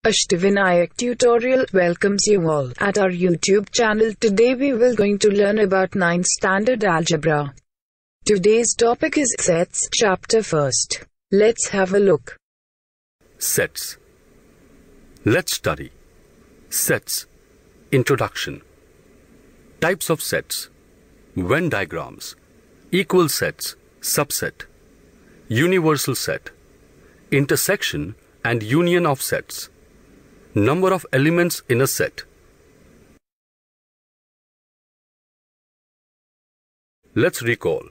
Ashtavinayak Tutorial welcomes you all at our YouTube channel. Today we will going to learn about 9th standard algebra. Today's topic is sets, chapter first. Let's have a look. Sets. Let's study. Sets. Introduction. Types of sets. Venn diagrams. Equal sets. Subset. Universal set. Intersection and union of sets. Number of elements in a set. Let's recall.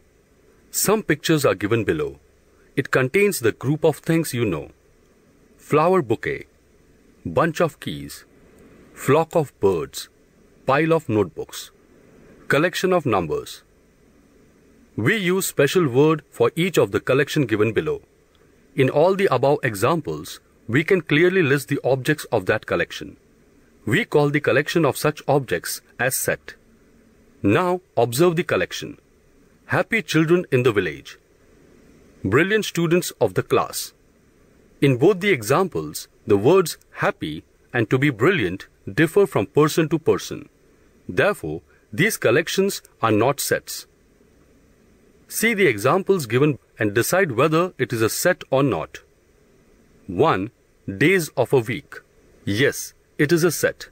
Some pictures are given below. It contains the group of things you know. Flower bouquet, bunch of keys, flock of birds, pile of notebooks, collection of numbers. We use special word for each of the collection given below. In all the above examples, we can clearly list the objects of that collection. We call the collection of such objects as set. Now observe the collection. Happy children in the village. Brilliant students of the class. In both the examples, the words happy and to be brilliant differ from person to person. Therefore, these collections are not sets. See the examples given and decide whether it is a set or not. 1. Days of a week. Yes, it is a set.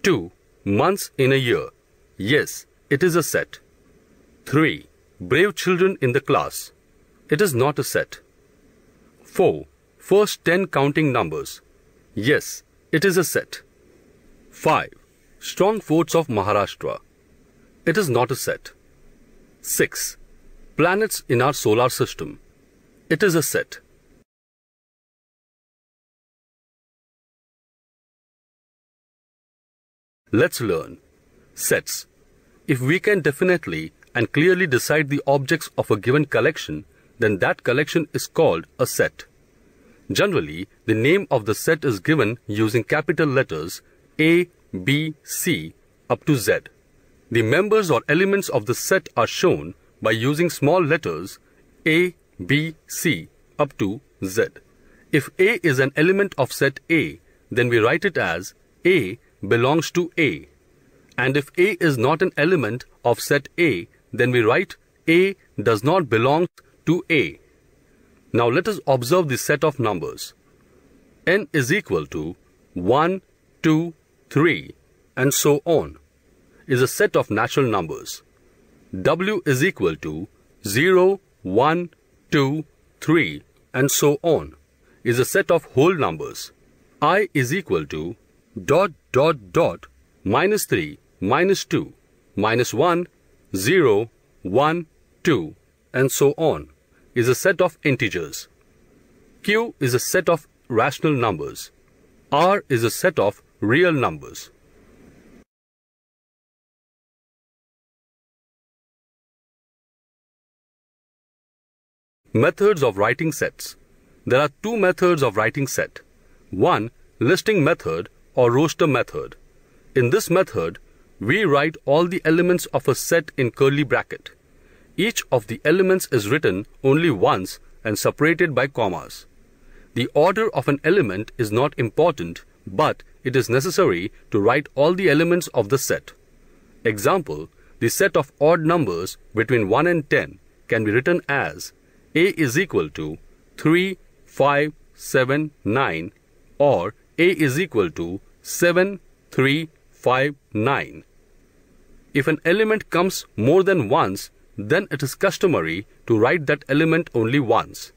2. Months in a year. Yes, it is a set. 3. Brave children in the class. It is not a set. 4. First 10 counting numbers. Yes, it is a set. 5. Strong forts of Maharashtra. It is not a set. 6. Planets in our solar system. It is a set. Let's learn. Sets. If we can definitely and clearly decide the objects of a given collection, then that collection is called a set. Generally, the name of the set is given using capital letters A, B, C up to Z. The members or elements of the set are shown by using small letters A, B, C up to Z. If A is an element of set A, then we write it as A belongs to A. And if A is not an element of set A, then we write A does not belong to A. Now let us observe the set of numbers. N is equal to 1, 2, 3 and so on is a set of natural numbers. W is equal to 0, 1, 2, 3 and so on is a set of whole numbers. I is equal to ... -3, -2, -1, 0, 1, 2 and so on is a set of integers. Q is a set of rational numbers. R is a set of real numbers. Methods of writing sets. There are two methods of writing set. One, listing method or roster method. In this method, we write all the elements of a set in curly bracket. Each of the elements is written only once and separated by commas. The order of an element is not important, but it is necessary to write all the elements of the set. Example, the set of odd numbers between 1 and 10 can be written as A is equal to 3, 5, 7, 9 or A is equal to 7, 3, 5, 9. If an element comes more than once, then it is customary to write that element only once.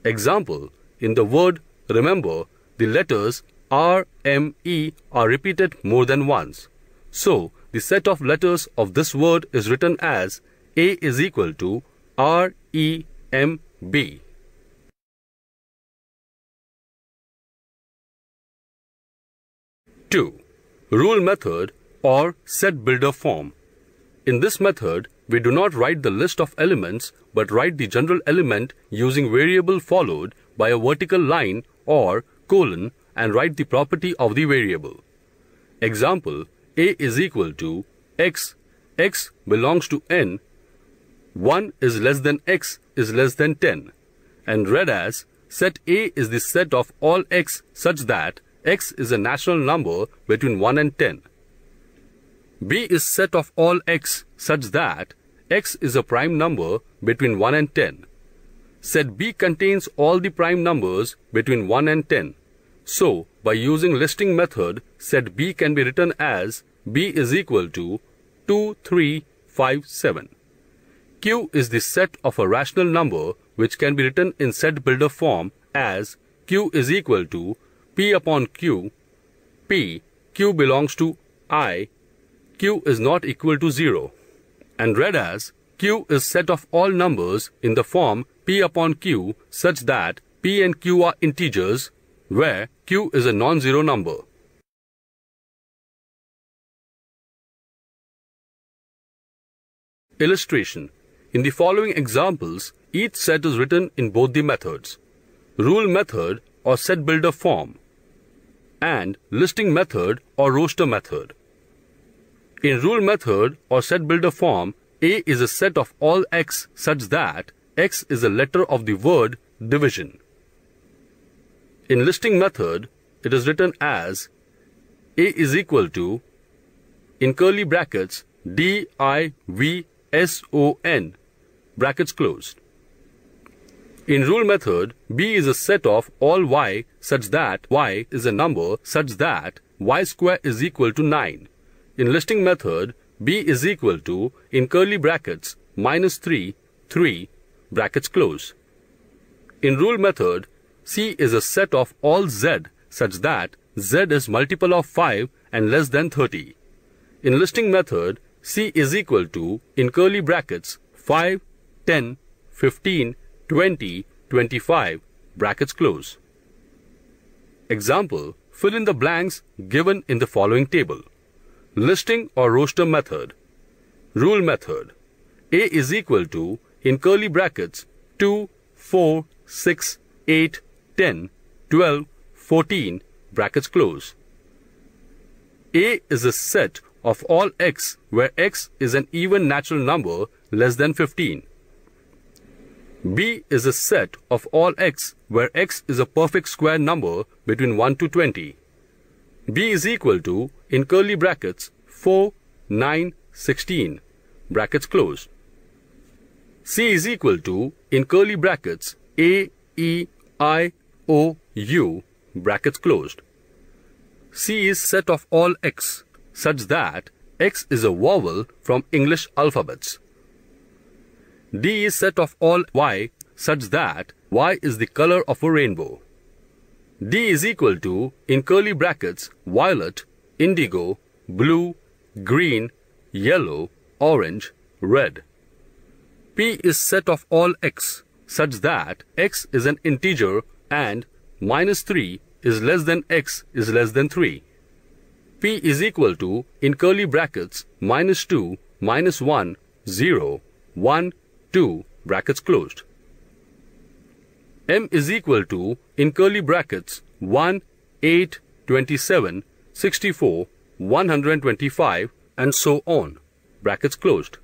Example, in the word remember, the letters R, M, E are repeated more than once. So, the set of letters of this word is written as A is equal to R, E, M, B. Two. Rule method or set builder form. In this method, we do not write the list of elements but write the general element using variable followed by a vertical line or colon and write the property of the variable. Example, A is equal to X, X belongs to N, 1 is less than X is less than 10, and read as set A is the set of all X such that x is a natural number between 1 and 10. B is set of all x such that x is a prime number between 1 and 10. Set B contains all the prime numbers between 1 and 10. So, by using listing method, set B can be written as B is equal to 2, 3, 5, 7. Q is the set of a rational number which can be written in set builder form as Q is equal to P upon Q. Q belongs to I. Q is not equal to 0. And read as Q is set of all numbers in the form P upon Q such that P and Q are integers where Q is a non-zero number. Illustration. In the following examples, each set is written in both the methods, rule method or set builder form, and listing method or roster method. In rule method or set builder form, A is a set of all x such that x is a letter of the word division. In listing method, it is written as A is equal to, in curly brackets, DIVSON, brackets closed. In rule method, B is a set of all y such that y is a number such that y square is equal to 9. In listing method, B is equal to, in curly brackets, -3, 3, brackets close. In rule method, C is a set of all z such that z is multiple of 5 and less than 30. In listing method, C is equal to, in curly brackets, 5, 10, 15, 20, 25, brackets close. Example, fill in the blanks given in the following table. Listing or roster method. Rule method. A is equal to, in curly brackets, 2, 4, 6, 8, 10, 12, 14, brackets close. A is a set of all x where x is an even natural number less than 15. B is a set of all x where x is a perfect square number between 1 to 20. B is equal to, in curly brackets, 4, 9, 16, brackets closed. C is equal to, in curly brackets, A, E, I, O, U, brackets closed. C is set of all x such that x is a vowel from English alphabets. D is set of all y such that y is the color of a rainbow. D is equal to, in curly brackets, violet, indigo, blue, green, yellow, orange, red. P is set of all x such that x is an integer and -3 is less than x is less than 3. P is equal to, in curly brackets, -2, -1, 0, 1, 2, brackets closed. M is equal to, in curly brackets, 1, 8, 27, 64, 125, and so on, brackets closed.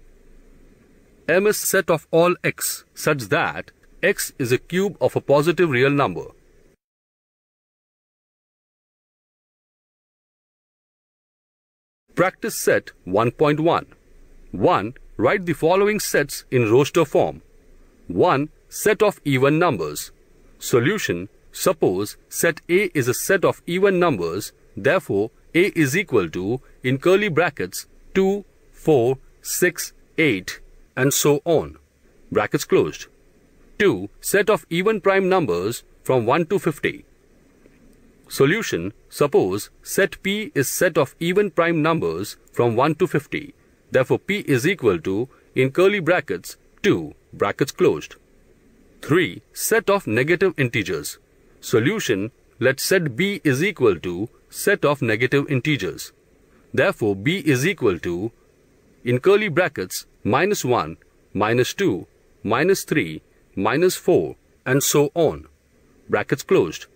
M is set of all x such that x is a cube of a positive real number. Practice set 1.1. 1. Write the following sets in roster form. 1. Set of even numbers. Solution. Suppose set A is a set of even numbers, therefore A is equal to, in curly brackets, 2, 4, 6, 8, and so on, brackets closed. 2. Set of even prime numbers from 1 to 50. Solution. Suppose set P is set of even prime numbers from 1 to 50. Therefore, P is equal to, in curly brackets, 2, brackets closed. 3. Set of negative integers. Solution. Let set B is equal to set of negative integers. Therefore, B is equal to, in curly brackets, -1, -2, -3, -4, and so on, brackets closed.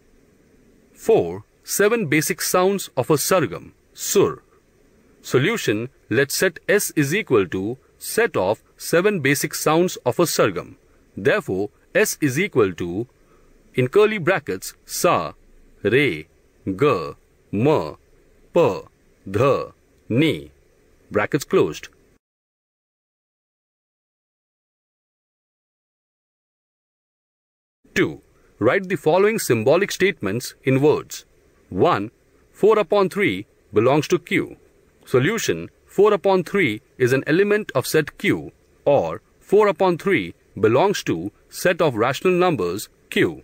4. 7 basic sounds of a sargam, sur. Solution. Let set S is equal to set of 7 basic sounds of a sargam. Therefore, S is equal to, in curly brackets, sa, re, g, m, p, dh, ni. Brackets closed. Two. Write the following symbolic statements in words. 1. 4 upon 3 belongs to Q. Solution: 4 upon 3 is an element of set Q, or 4 upon 3 belongs to set of rational numbers Q.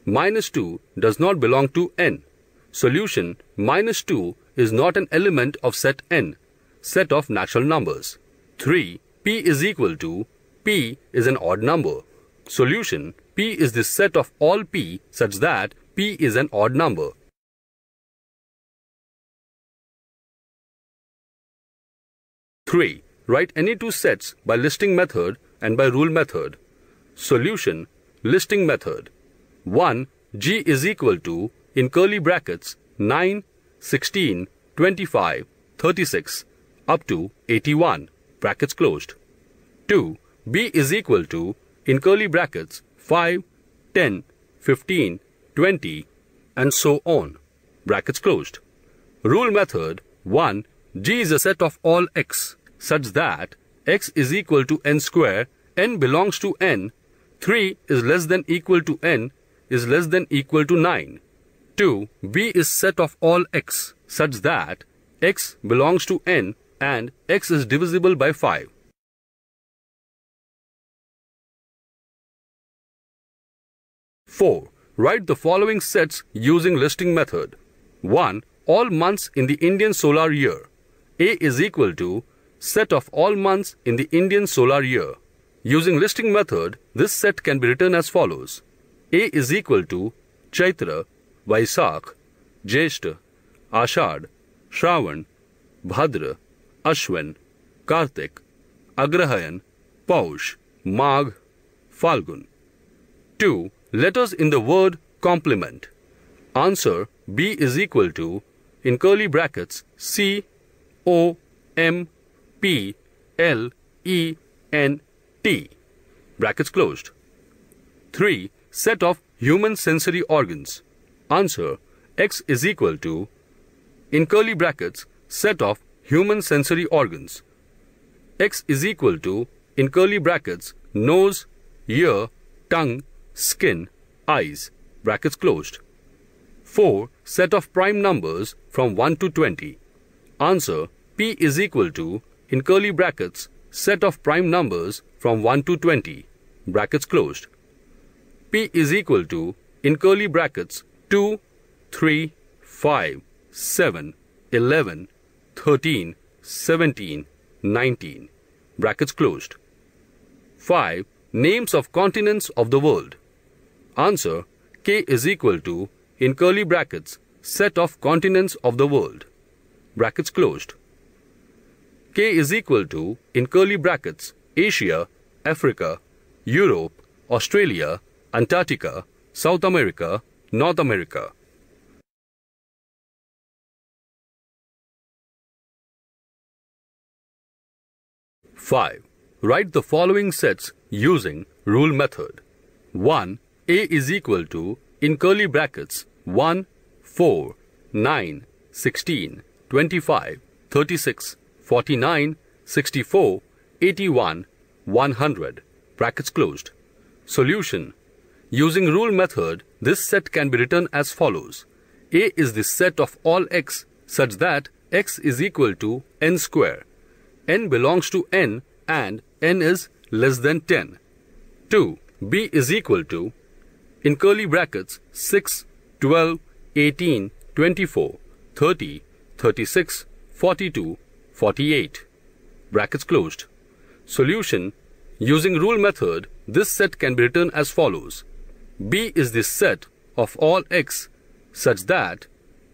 Minus 2 does not belong to N. Solution: minus 2 is not an element of set N, set of natural numbers. 3. P is equal to P is an odd number. Solution: P is the set of all P such that P is an odd number. 3. Write any two sets by listing method and by rule method. Solution: listing method. 1. G is equal to, in curly brackets, 9, 16, 25, 36, up to 81, brackets closed. 2. B is equal to, in curly brackets, 5, 10, 15, 20, and so on, brackets closed. Rule method. 1. G is a set of all x, such that x is equal to n square, n belongs to n, 3 is less than equal to n, is less than equal to 9. 2. B is set of all x, such that x belongs to n and x is divisible by 5. 4. Write the following sets using listing method. 1. All months in the Indian solar year. A is equal to set of all months in the Indian solar year. Using listing method, this set can be written as follows. A is equal to Chaitra, Vaisakh, Jeshta, Ashad, Shravan, Bhadra, Ashwin, Kartik, Agrahayan, Paush, Magh, Falgun. 2. Letters in the word complement. Answer: B is equal to, in curly brackets, C, O, M, P, L, E, N, T. Brackets closed. 3. Set of human sensory organs. Answer: X is equal to, in curly brackets, set of human sensory organs. X is equal to, in curly brackets, nose, ear, tongue, skin, eyes. Brackets closed. 4. Set of prime numbers from 1 to 20. Answer: P is equal to, in curly brackets, set of prime numbers from 1 to 20. Brackets closed. P is equal to, in curly brackets, 2, 3, 5, 7, 11, 13, 17, 19. Brackets closed. 5. Names of continents of the world. Answer: K is equal to, in curly brackets, set of continents of the world. Brackets closed. K is equal to, in curly brackets, Asia, Africa, Europe, Australia, Antarctica, South America, North America. 5. Write the following sets using rule method. 1. A is equal to, in curly brackets, 1, 4, 9, 16, 25, 36, 49, 64, 81, 100. Brackets closed. Solution. Using rule method, this set can be written as follows. A is the set of all x such that x is equal to n square. N belongs to n and n is less than 10. 2. B is equal to, in curly brackets, 6, 12, 18, 24, 30, 36, 42, 48. Brackets closed. Solution. Using rule method, this set can be written as follows. B is the set of all x such that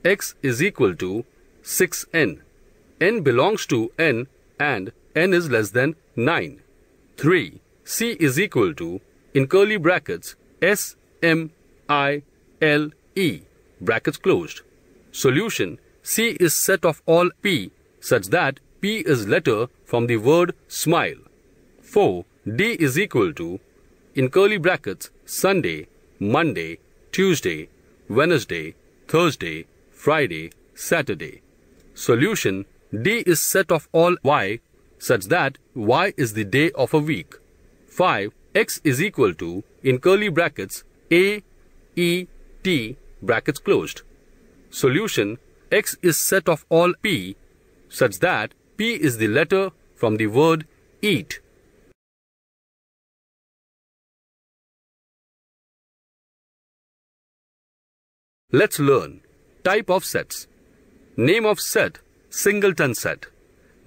x is equal to 6n. N belongs to n and n is less than 9. 3. C is equal to, in curly brackets, S, M, I, L, E. Brackets closed. Solution. C is set of all P such that P is letter from the word smile. 4. D is equal to, in curly brackets, Sunday, Monday, Tuesday, Wednesday, Thursday, Friday, Saturday. Solution: D is set of all y such that y is the day of a week. 5. X is equal to, in curly brackets, A, E, T, brackets closed. Solution: X is set of all P such that P is the letter from the word eat. Let's learn. Type of sets. Name of set: singleton set.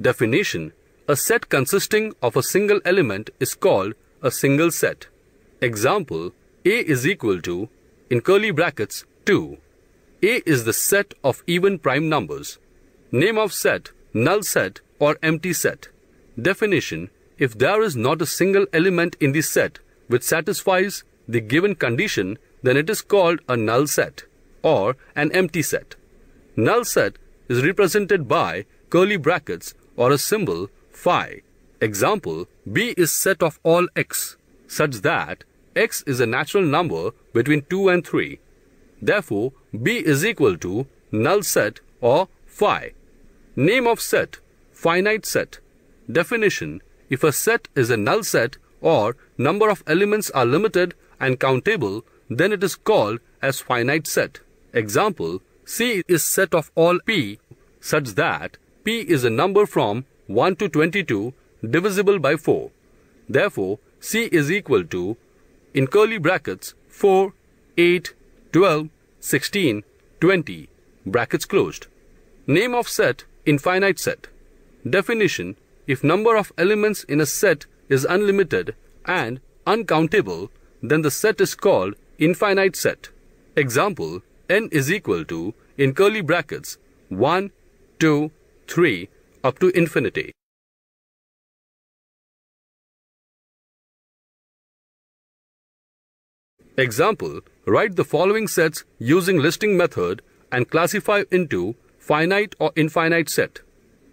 Definition: a set consisting of a single element is called a single set. Example: A is equal to, in curly brackets, 2. A is the set of even prime numbers. Name of set: null set or empty set. Definition: if there is not a single element in the set which satisfies the given condition, then it is called a null set or an empty set. Null set is represented by curly brackets or a symbol phi. Example: B is set of all x such that x is a natural number between 2 and 3. Therefore, B is equal to null set or phi. Name of set: finite set. Definition: if a set is a null set or number of elements are limited and countable, then it is called as finite set. Example: C is set of all p such that p is a number from 1 to 22 divisible by 4. Therefore, C is equal to, in curly brackets, 4, 8, 12, 16, 20, brackets closed. Name of set: infinite set. Definition: if number of elements in a set is unlimited and uncountable, then the set is called infinite set. Example: n is equal to, in curly brackets, 1, 2, 3, up to infinity. Example: write the following sets using listing method and classify into finite or infinite set.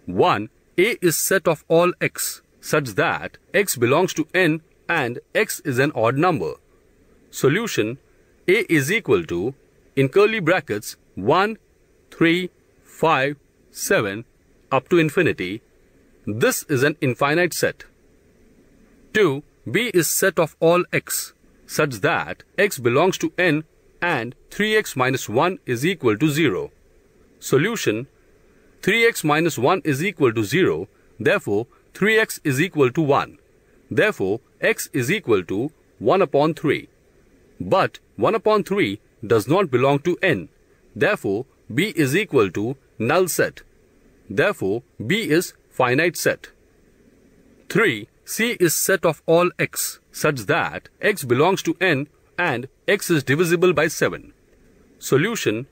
1. A is set of all x such that x belongs to n and x is an odd number. Solution: A is equal to, in curly brackets, 1, 3, 5, 7, up to infinity. This is an infinite set. 2. B is set of all x such that x belongs to n and 3x minus 1 is equal to 0. Solution: 3x minus 1 is equal to 0, therefore 3x is equal to 1. Therefore, x is equal to 1 upon 3. But 1 upon 3 does not belong to n. Therefore, B is equal to null set. Therefore, B is finite set. 3. C is set of all x such that x belongs to n and x is divisible by 7. Solution: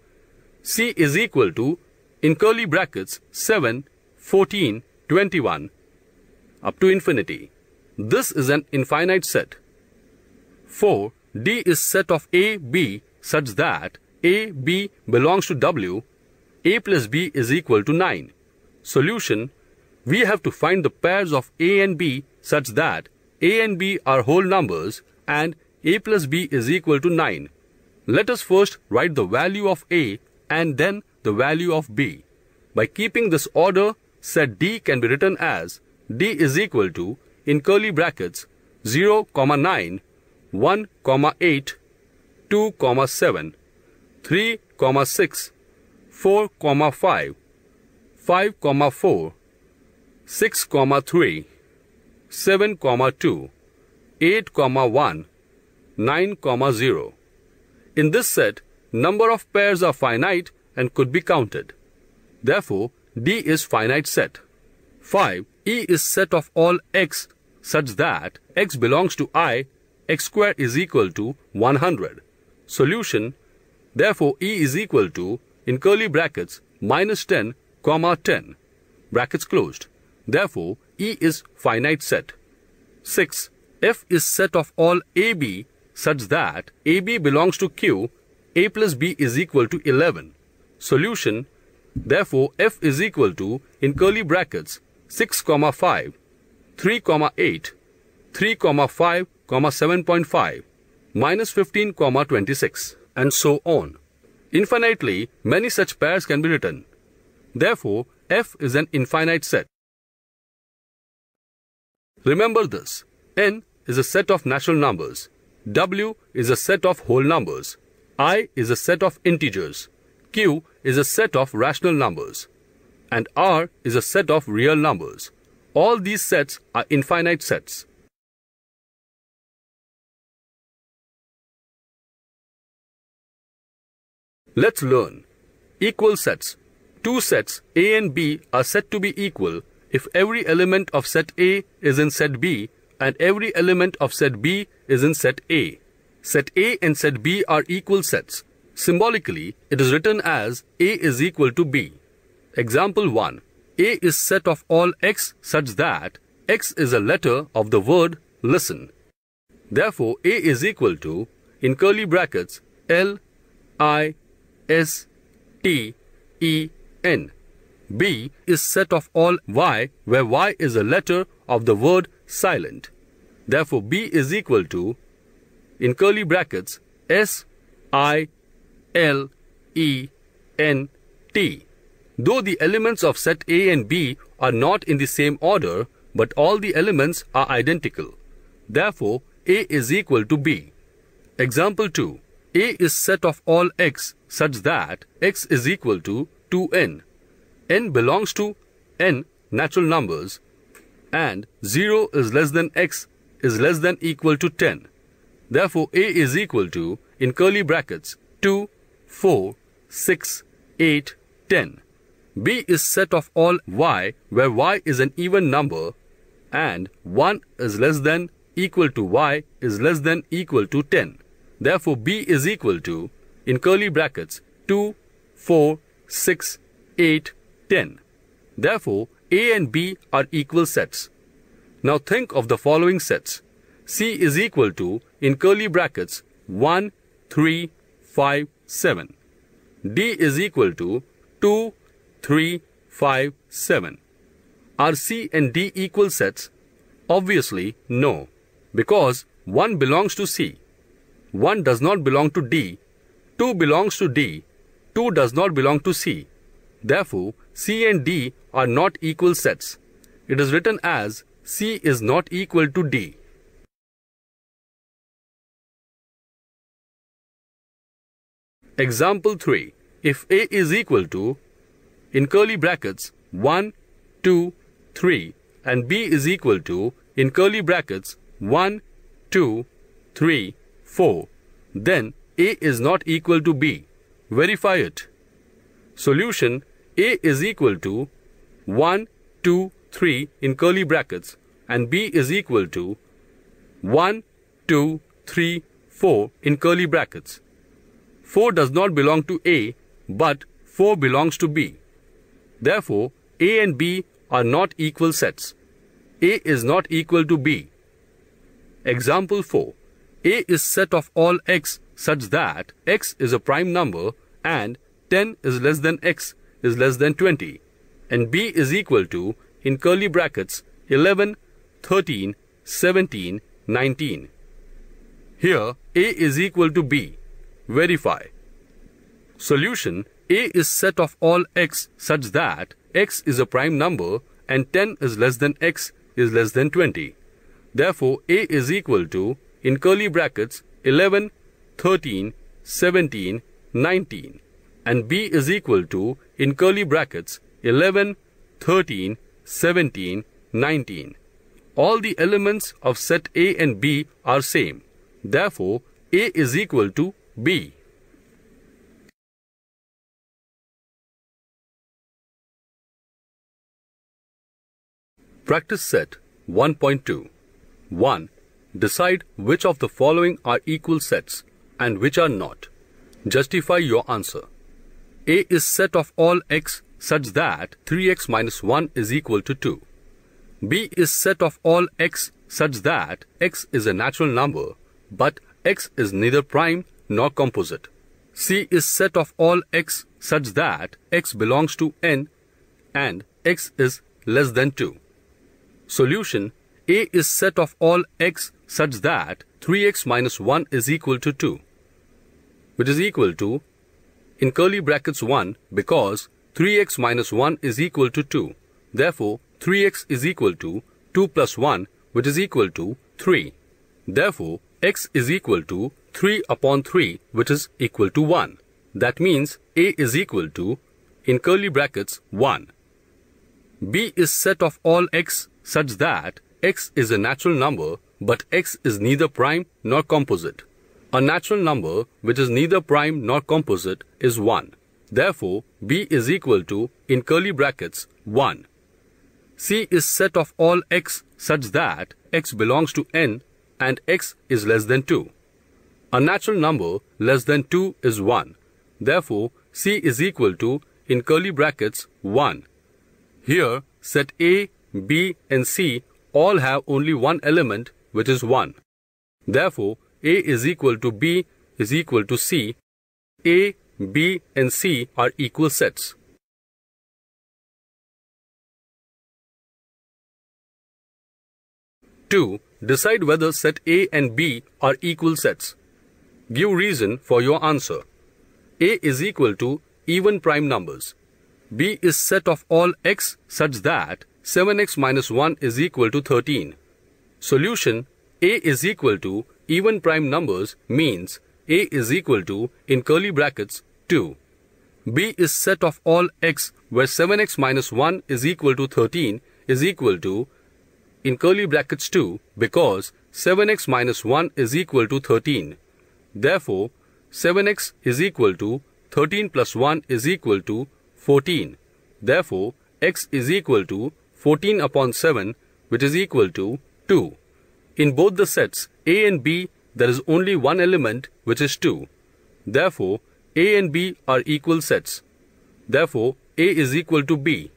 C is equal to, in curly brackets, 7, 14, 21, up to infinity. This is an infinite set. 4. D is set of A, B such that A, B belongs to W. A plus B is equal to 9. Solution: we have to find the pairs of A and B such that A and B are whole numbers and A plus B is equal to 9. Let us first write the value of A and then the value of B. By keeping this order, set D can be written as D is equal to, in curly brackets, 0, 9, 1, 8, 2, 7, 3, 6, 4, 5, 5, 4, 6, 3, 7, 2, 8, 1, 9, 0. In this set, number of pairs are finite and could be counted. Therefore, D is finite set. 5. E is set of all x such that x belongs to I, x square is equal to 100. Solution: therefore, E is equal to, in curly brackets, minus 10, 10, brackets closed. Therefore, E is finite set. 6. F is set of all AB such that AB belongs to Q, A plus B is equal to 11. Solution: therefore, F is equal to, in curly brackets, 6, 5, 3, 8, 3, 5, 7.5, minus 15, 26, and so on. Infinitely many such pairs can be written. Therefore, F is an infinite set. Remember this. N is a set of natural numbers. W is a set of whole numbers. I is a set of integers. Q is a set of rational numbers. And R is a set of real numbers. All these sets are infinite sets. Let's learn. Equal sets. Two sets A and B are said to be equal if every element of set A is in set B and every element of set B is in set A. Set A and set B are equal sets. Symbolically, it is written as A is equal to B. Example 1. A is set of all X such that X is a letter of the word listen. Therefore, A is equal to, in curly brackets, L, I, S, T, E, N. B is set of all Y where Y is a letter of the word silent. Therefore, B is equal to, in curly brackets, S, I, L, E, N, T. Though the elements of set A and B are not in the same order, but all the elements are identical. Therefore, A is equal to B. Example 2. A is set of all X such that X is equal to 2n. N belongs to n natural numbers and 0 is less than X is less than equal to 10. Therefore, A is equal to, in curly brackets, 2, 4, 6, 8, 10. B is set of all Y where Y is an even number and 1 is less than equal to Y is less than equal to 10. Therefore, B is equal to, in curly brackets, 2, 4, 6, 8, 10. Therefore, A and B are equal sets. Now think of the following sets. C is equal to, in curly brackets, 1, 3, 5, 7. D is equal to 2, 3, 5, 7. Are C and D equal sets? Obviously, no, because 1 belongs to C. 1 does not belong to D. 2 belongs to D. 2 does not belong to C. Therefore, C and D are not equal sets. It is written as C is not equal to D. Example 3. If A is equal to, in curly brackets, 1, 2, 3 and B is equal to, in curly brackets, 1, 2, 3, 4, then A is not equal to B. Verify it. Solution: A is equal to 1, 2, 3 in curly brackets and B is equal to 1, 2, 3, 4 in curly brackets. 4 does not belong to A, but 4 belongs to B. Therefore, A and B are not equal sets. A is not equal to B. Example 4. A is set of all X such that X is a prime number and 10 is less than X is less than 20 and B is equal to, in curly brackets, 11, 13, 17, 19. Here, A is equal to B. Verify. Solution: A is set of all X such that X is a prime number and 10 is less than X is less than 20. Therefore, A is equal to, in curly brackets, 11, 13, 17, 19 and B is equal to, in curly brackets, 11, 13, 17, 19. All the elements of set A and B are same. Therefore, A is equal to B. Practice set 1.2. 1. Decide which of the following are equal sets and which are not. Justify your answer. A is set of all X such that 3x minus 1 is equal to 2. B is set of all X such that X is a natural number, but X is neither prime nor composite. C is set of all X such that X belongs to N and X is less than 2. Solution: A is set of all X such that 3x minus 1 is equal to 2, which is equal to in curly brackets 1 because 3x minus 1 is equal to 2. Therefore, 3x is equal to 2 plus 1, which is equal to 3. Therefore, x is equal to 3 upon 3, which is equal to 1. That means a is equal to, in curly brackets, 1. B is set of all x such that x is a natural number, but x is neither prime nor composite. A natural number which is neither prime nor composite is 1. Therefore, B is equal to, in curly brackets, 1. C is set of all x such that x belongs to n and x is less than 2. A natural number less than 2 is 1. Therefore, C is equal to, in curly brackets, 1. Here, set A, B and C all have only one element, which is 1. Therefore, A is equal to B is equal to C. A, B and C are equal sets. Two, decide whether set A and B are equal sets. Give reason for your answer. A is equal to even prime numbers. B is set of all x such that 7x minus 1 is equal to 13. Solution: A is equal to even prime numbers means A is equal to, in curly brackets, 2. B is set of all x where 7x minus 1 is equal to 13 is equal to, in curly brackets, 2 because 7x minus 1 is equal to 13. Therefore, 7x is equal to 13 plus 1 is equal to 14. Therefore, x is equal to 14 upon 7, which is equal to 2. In both the sets A and B, there is only one element, which is 2. Therefore, A and B are equal sets. Therefore, A is equal to B.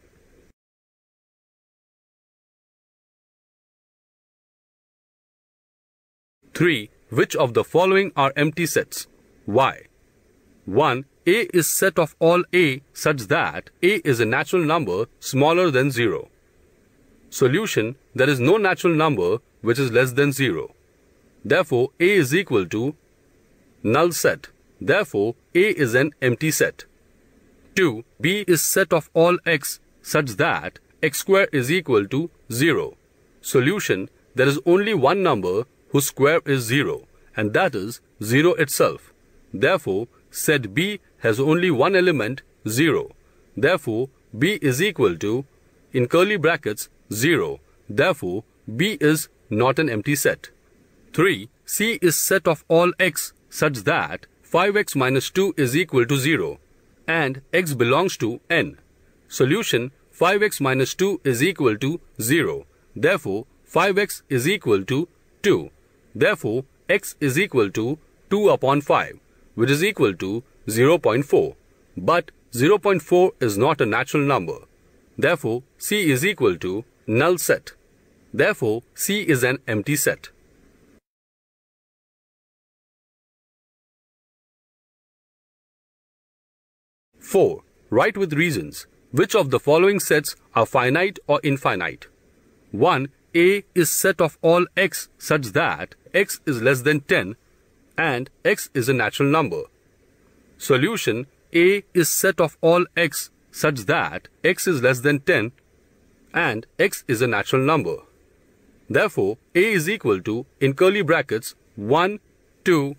Three. Which of the following are empty sets? Why? 1. A is set of all A such that A is a natural number smaller than 0. Solution: there is no natural number which is less than 0. Therefore, A is equal to null set. Therefore, A is an empty set. 2. B is set of all x such that x square is equal to 0. Solution: there is only one number whose square is 0, and that is 0 itself. Therefore, set B has only one element, 0. Therefore, B is equal to, in curly brackets, 0. Therefore, B is not an empty set. 3. C is set of all x such that 5x minus 2 is equal to 0, and x belongs to n. Solution: 5x minus 2 is equal to 0. Therefore, 5x is equal to 2. Therefore, x is equal to 2 upon 5, which is equal to 0.4. But 0.4 is not a natural number. Therefore, C is equal to null set. Therefore, C is an empty set. Four. Write with reasons. Which of the following sets are finite or infinite? 1. A is set of all x such that x is less than 10 and x is a natural number. Solution: A is set of all x such that x is less than 10 and x is a natural number. Therefore, A is equal to, in curly brackets, 1, 2,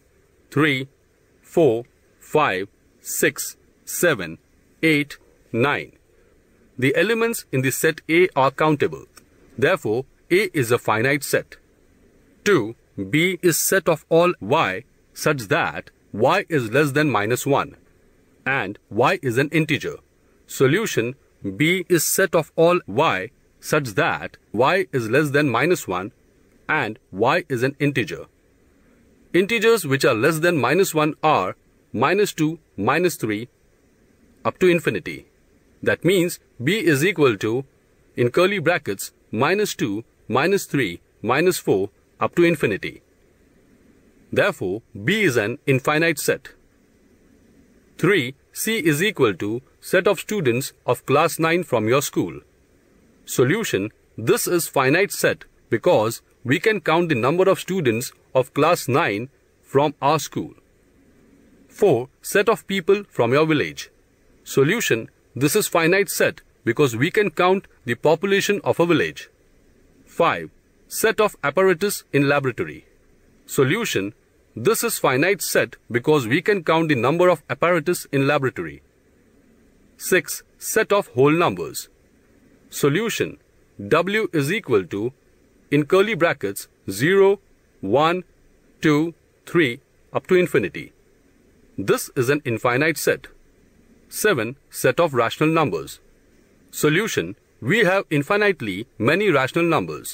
3, 4, 5, 6, 7, 8, 9. The elements in the set A are countable. Therefore, A is a finite set. 2. B is set of all y such that y is less than minus 1 and y is an integer. Solution: B is set of all y such that y is less than minus 1 and y is an integer. Integers which are less than minus 1 are minus 2, minus 3, up to infinity. That means B is equal to, in curly brackets, minus 2, minus 3, minus 4, up to infinity. Therefore, B is an infinite set. 3. C is equal to set of students of class 9 from your school. Solution: this is finite set because we can count the number of students of class 9 from our school. 4. Set of people from your village. Solution: this is finite set because we can count the population of a village. 5. Set of apparatus in laboratory. Solution: this is finite set because we can count the number of apparatus in laboratory. 6. Set of whole numbers. Solution: W is equal to, in curly brackets, 0, 1, 2, 3 up to infinity. This is an infinite set. 7. Set of rational numbers. Solution: we have infinitely many rational numbers.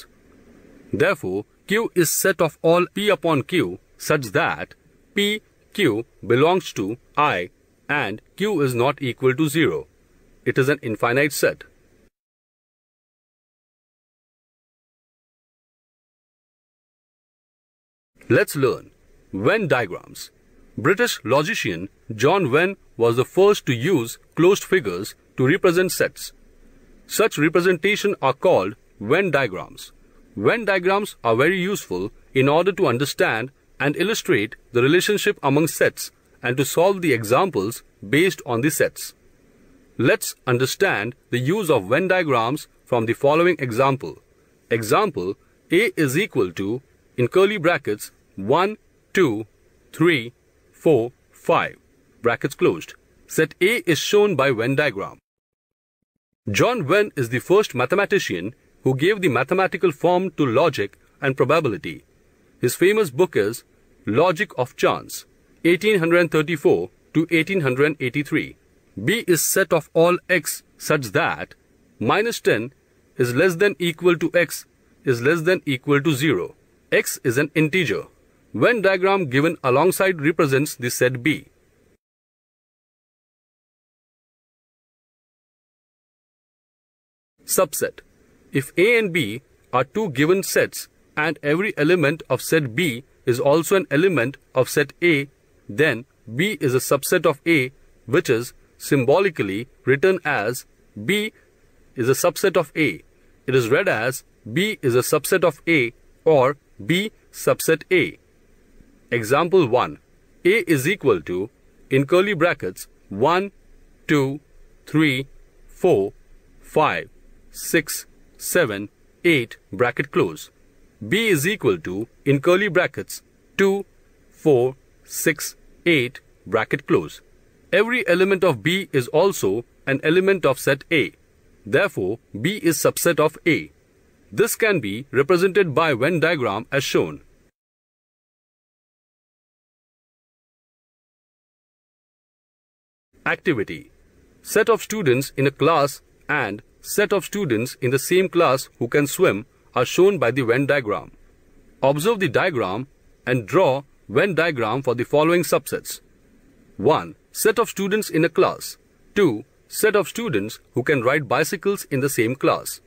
Therefore, Q is set of all P upon Q such that P, Q belongs to I and Q is not equal to 0. It is an infinite set. Let's learn Venn diagrams. British logician John Venn was the first to use closed figures to represent sets. Such representations are called Venn diagrams. Venn diagrams are very useful in order to understand and illustrate the relationship among sets and to solve the examples based on the sets. Let's understand the use of Venn diagrams from the following example. Example: A is equal to, in curly brackets, 1, 2, 3, 4, 5, brackets closed. Set A is shown by Venn diagram. John Venn is the first mathematician who gave the mathematical form to logic and probability. His famous book is Logic of Chance, 1834 to 1883. B is set of all x such that -10 is less than equal to x is less than equal to 0. X is an integer. Venn diagram given alongside represents the set B. Subset: if A and B are two given sets and every element of set B is also an element of set A, then B is a subset of A, which is symbolically written as B is a subset of A. It is read as B is a subset of A or B subset A. Example 1. A is equal to, in curly brackets, 1, 2, 3, 4, 5, 6, 7, 8, bracket close. B is equal to, in curly brackets, 2, 4, 6, 8, bracket close. Every element of B is also an element of set A. Therefore, B is subset of A. This can be represented by Venn diagram as shown. Activity: set of students in a class and set of students in the same class who can swim are shown by the Venn diagram. Observe the diagram and draw Venn diagram for the following subsets. 1. Set of students in a class. 2. Set of students who can ride bicycles in the same class.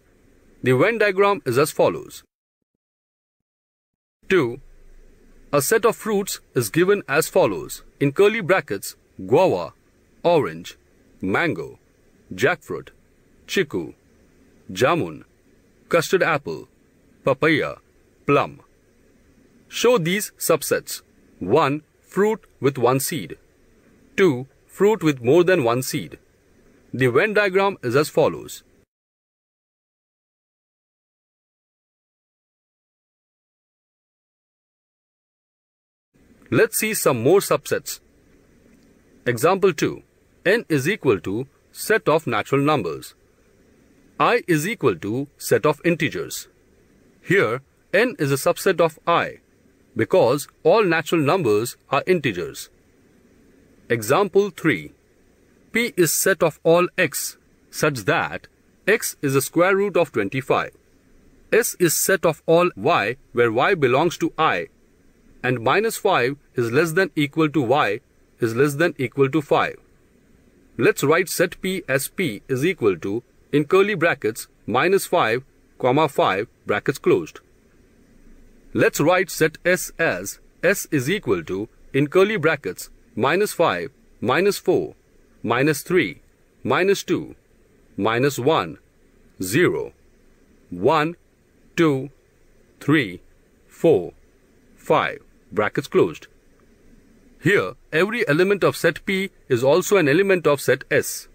The Venn diagram is as follows. 2. A set of fruits is given as follows. In curly brackets, guava, orange, mango, jackfruit, chiku, jamun, custard apple, papaya, plum. Show these subsets. 1. Fruit with one seed. 2. Fruit with more than one seed. The Venn diagram is as follows. Let's see some more subsets. Example 2. N is equal to set of natural numbers. I is equal to set of integers. Here, N is a subset of I because all natural numbers are integers. Example 3. P is set of all x such that x is the square root of 25. S is set of all y where y belongs to I and -5 is less than equal to y is less than equal to 5. Let's write set P as P is equal to, in curly brackets, -5, 5, brackets closed. Let's write set S as S is equal to, in curly brackets, -5, -4, -3, -2, -1, 0, 1, 2, 3, 4, 5, brackets closed. Here, every element of set P is also an element of set S.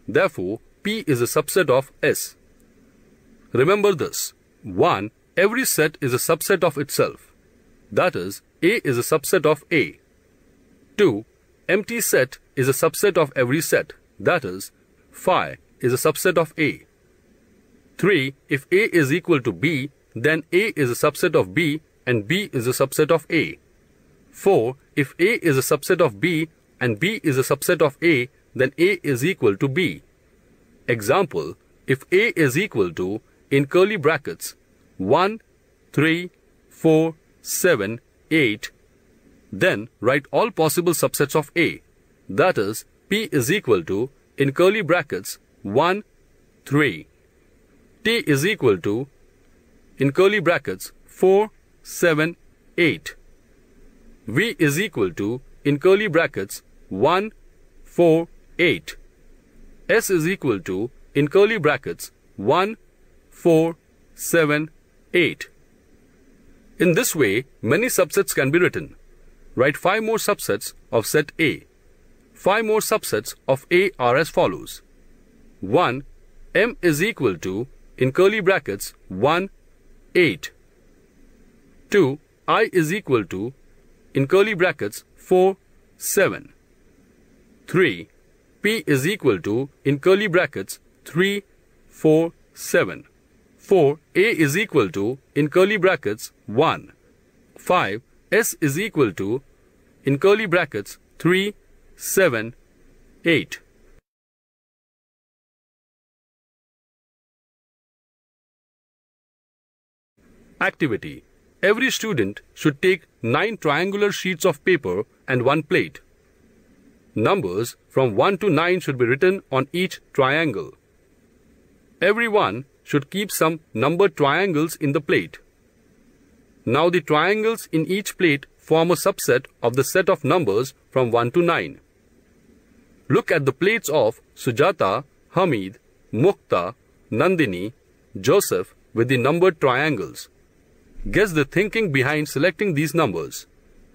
Therefore, P is a subset of S. Remember this. 1. Every set is a subset of itself. That is, A is a subset of A. 2. Empty set is a subset of every set. That is, Phi is a subset of A. 3. If A is equal to B, then A is a subset of B and B is a subset of A. 4. If A is a subset of B and B is a subset of A, then A is equal to B. Example, if A is equal to, in curly brackets, 1, 3, 4, 7, 8, then write all possible subsets of A. That is, P is equal to, in curly brackets, 1, 3. T is equal to, in curly brackets, 4, 7, 8. V is equal to, in curly brackets, 1, 4, 8. S is equal to, in curly brackets, 1, 4, 7, 8. In this way, many subsets can be written. Write 5 more subsets of set A. 5 more subsets of A are as follows. 1. M is equal to, in curly brackets, 1, 8. 2. I is equal to, in curly brackets, 4, 7. 3. P is equal to, in curly brackets, 3, 4, 7. 4. A is equal to, in curly brackets, 1. 5. S is equal to, in curly brackets, 3, 7, 8. Activity. Every student should take 9 triangular sheets of paper and 1 plate. Numbers from 1 to 9 should be written on each triangle. Everyone should keep some numbered triangles in the plate. Now the triangles in each plate form a subset of the set of numbers from 1 to 9. Look at the plates of Sujata, Hamid, Mukta, Nandini, Joseph with the numbered triangles. Guess the thinking behind selecting these numbers.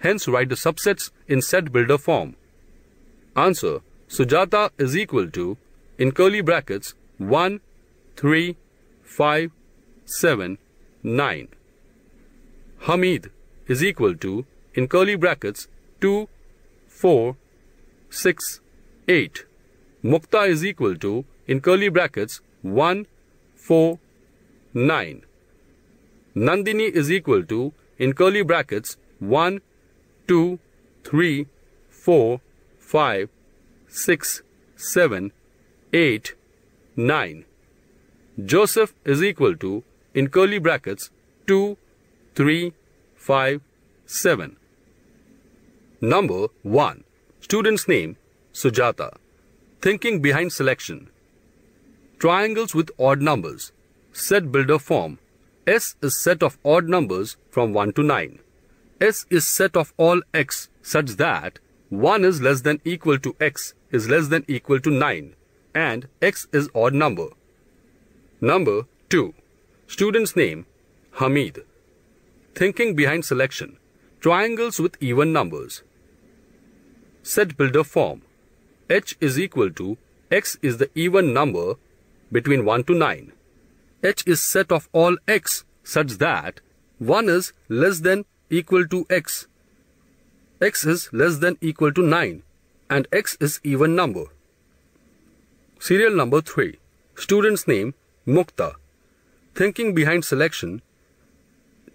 Hence write the subsets in set builder form. Answer. Sujata is equal to, in curly brackets, 1, 3, 5, 7, 9. Hamid is equal to, in curly brackets, 2, 4, 6, 8. Mukta is equal to, in curly brackets, 1, 4, 9. Nandini is equal to, in curly brackets, 1, 2, 3, 4, 5, 6, 7, 8, 9. Joseph is equal to, in curly brackets, 2, 3, 5, 7. Number 1. Student's name, Sujata. Thinking behind selection. Triangles with odd numbers. Set builder form. S is set of odd numbers from 1 to 9. S is set of all x such that 1 is less than equal to x is less than equal to 9 and x is odd number. Number 2. Student's name, Hamid. Thinking behind selection. Triangles with even numbers. Set builder form. H is equal to x is the even number between 1 to 9. H is set of all x such that 1 is less than equal to x. X is less than equal to 9 and x is even number. Serial number 3. Student's name, Mukta. Thinking behind selection.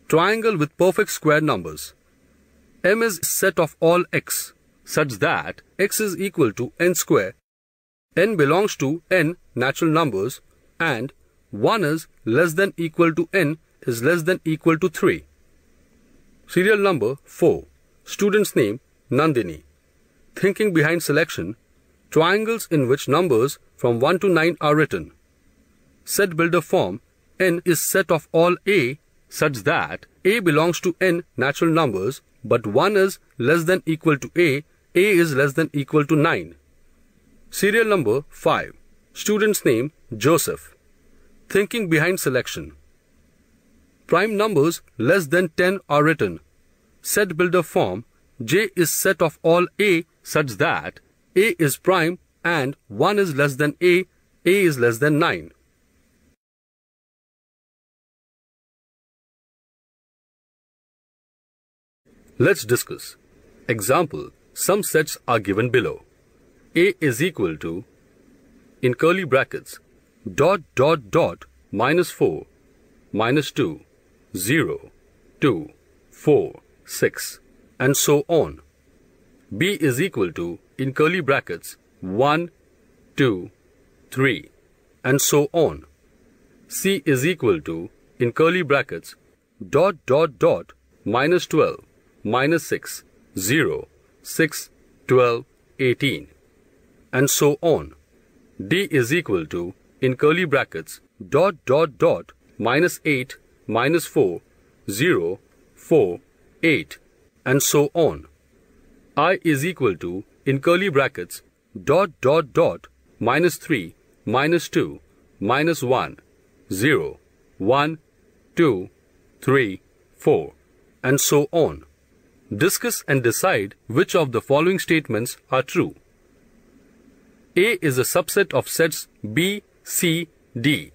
Triangle with perfect square numbers. M is set of all x such that x is equal to n square. N belongs to n natural numbers and 1 is less than equal to n is less than equal to 3. Serial number 4. Student's name, Nandini. Thinking behind selection. Triangles in which numbers from 1 to 9 are written. Set builder form. N is set of all a such that a belongs to n natural numbers but 1 is less than equal to a is less than equal to 9. Serial number 5. Student's name, Joseph. Thinking behind selection. Prime numbers less than 10 are written. Set builder form. J is set of all A such that A is prime and 1 is less than A is less than 9. Let's discuss. Example, some sets are given below. A is equal to, in curly brackets, ... minus 4, minus 2, 0, 2, 4, 6, and so on. B is equal to, in curly brackets, 1, 2, 3, and so on. C is equal to, in curly brackets, ... minus 12, minus 6, 0, 6, 12, 18, and so on. D is equal to, in curly brackets, ... minus 8, minus 4, 0, 4, 8, and so on. I is equal to, in curly brackets, ... minus 3, minus 2, minus 1, 0, 1, 2, 3, 4, and so on. Discuss and decide which of the following statements are true. A is a subset of sets B, C, D.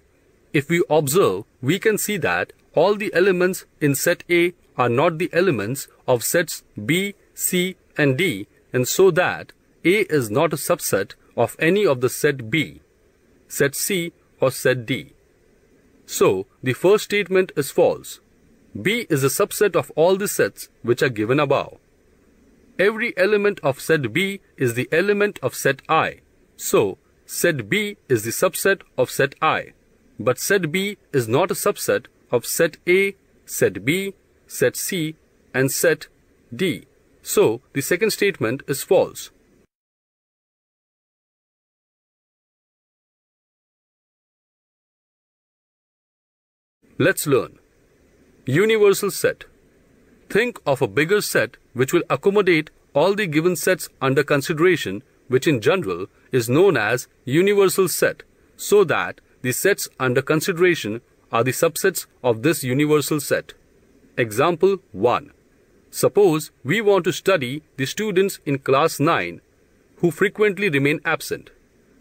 If we observe, we can see that all the elements in set A are not the elements of sets B, C, and D, and so that A is not a subset of any of the set B, set C, or set D. So, the first statement is false. B is a subset of all the sets which are given above. Every element of set B is the element of set I. So, set B is the subset of set I. But set B is not a subset of set A, set B, set C, and set D. So, the second statement is false. Let's learn. Universal set. Think of a bigger set which will accommodate all the given sets under consideration, which in general is known as universal set, so that the sets under consideration are the subsets of this universal set. Example 1. Suppose we want to study the students in class 9 who frequently remain absent.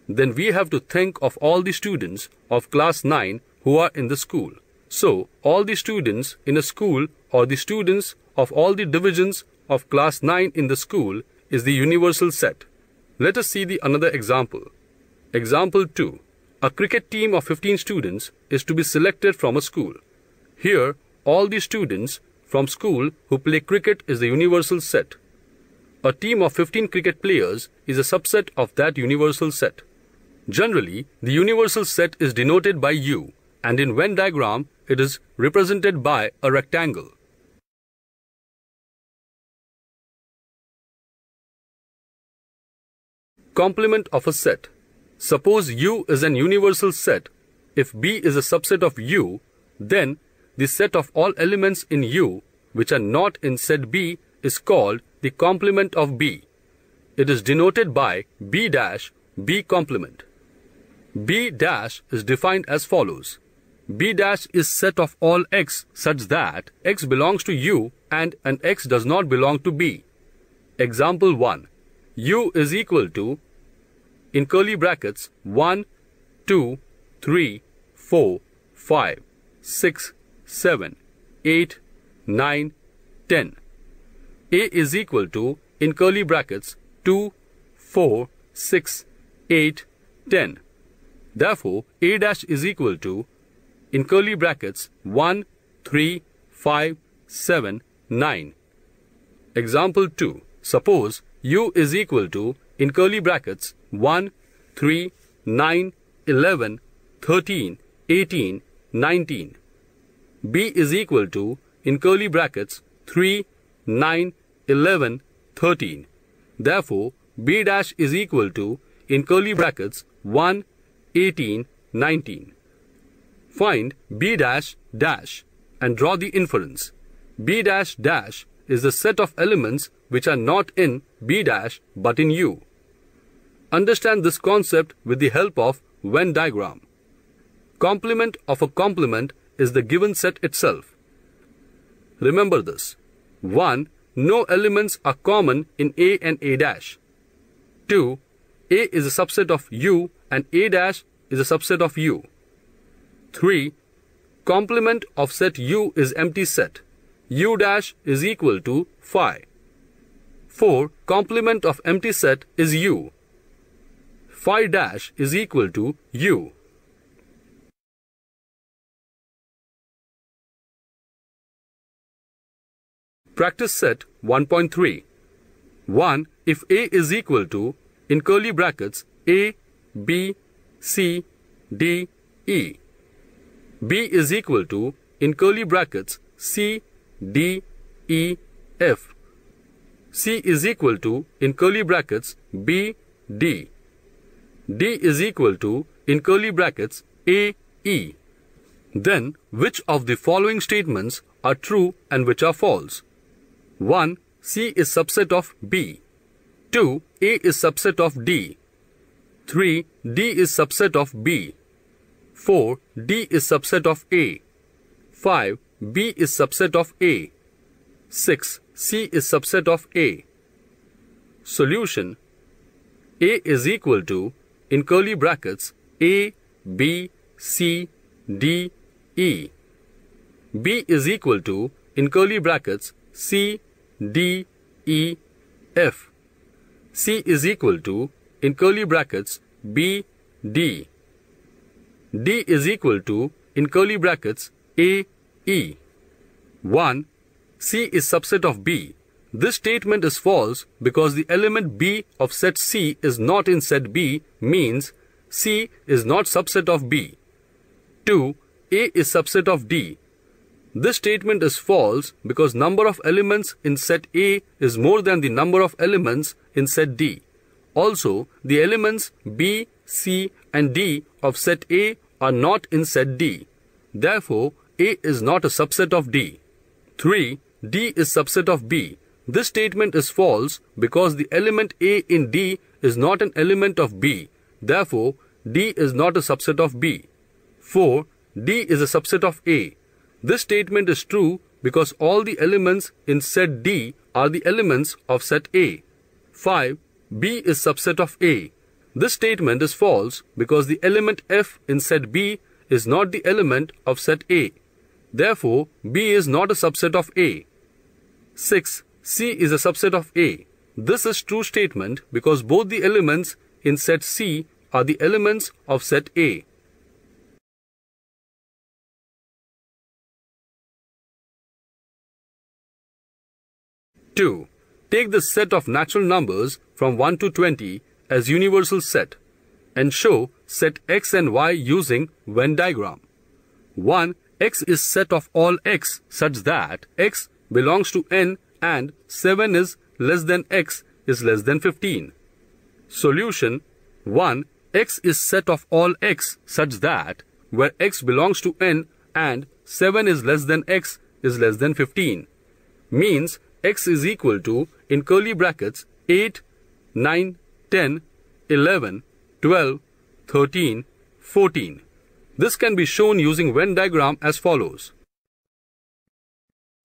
Then we have to think of all the students of class 9 who are in the school. So, all the students in a school or the students of all the divisions of class 9 in the school is the universal set. Let us see the another example. Example 2. A cricket team of 15 students is to be selected from a school. Here, all the students from school who play cricket is the universal set. A team of 15 cricket players is a subset of that universal set. Generally, the universal set is denoted by U, and in Venn diagram, it is represented by a rectangle. Complement of a set. Suppose U is an universal set. If B is a subset of U, then the set of all elements in U which are not in set B is called the complement of B. It is denoted by B dash B complement. B dash is defined as follows. B dash is set of all x such that x belongs to U and an x does not belong to B. Example 1. U is equal to, in curly brackets, 1, 2, 3, 4, 5, 6, 7, 8, 9, 10. A is equal to, in curly brackets, 2, 4, 6, 8, 10. Therefore, A dash is equal to, in curly brackets, 1, 3, 5, 7, 9. Example 2. Suppose U is equal to, in curly brackets, 1, 3, 9, 11, 13, 18, 19. B is equal to, in curly brackets, 3, 9, 11, 13. Therefore, B dash is equal to, in curly brackets, 1, 18, 19. Find B dash dash and draw the inference. B dash dash is the set of elements which are not in B dash but in U. Understand this concept with the help of Venn diagram. Complement of a complement is the given set itself. Remember this. 1 no elements are common in A and A dash. 2. A is a subset of U and A dash is a subset of U. 3. Complement of set U is empty set. U dash is equal to phi. 4. Complement of empty set is U. Phi dash is equal to U. Practice set 1.3. 1. If A is equal to, in curly brackets, A, B, C, D, E. B is equal to, in curly brackets, C, D, E, F. C is equal to, in curly brackets, B, D. D is equal to, in curly brackets, A, E. Then, which of the following statements are true and which are false? 1. C is subset of B. 2. A is subset of D. 3. D is subset of B. 4. D is subset of A. 5. B is subset of A. 6. C is subset of A. Solution: A is equal to, in curly brackets, A, B, C, D, E. B is equal to, in curly brackets, C, D, E, F. C is equal to, in curly brackets, B, D. D is equal to, in curly brackets, A, E. 1. C is subset of B. This statement is false because the element B of set C is not in set B, means C is not subset of B. 2. A is subset of D. This statement is false because number of elements in set A is more than the number of elements in set D. Also, the elements B, C and D of set A are not in set D. Therefore, A is not a subset of D. 3. D is subset of B. This statement is false because the element A in D is not an element of B. Therefore, D is not a subset of B. 4. D is a subset of A. This statement is true because all the elements in set D are the elements of set A. 5. B is subset of A. This statement is false because the element F in set B is not the element of set A. Therefore, B is not a subset of A. 6. C is a subset of A. This is true statement because both the elements in set C are the elements of set A. Two. Take the set of natural numbers from 1 to 20 as universal set and show set X and Y using Venn diagram. 1. X is set of all X such that X belongs to N and 7 is less than X is less than 15. Solution: 1. X is set of all X such that where X belongs to N and 7 is less than X is less than 15. Means X is equal to, in curly brackets, 8, 9, 10, 11, 12, 13, 14. This can be shown using Venn diagram as follows.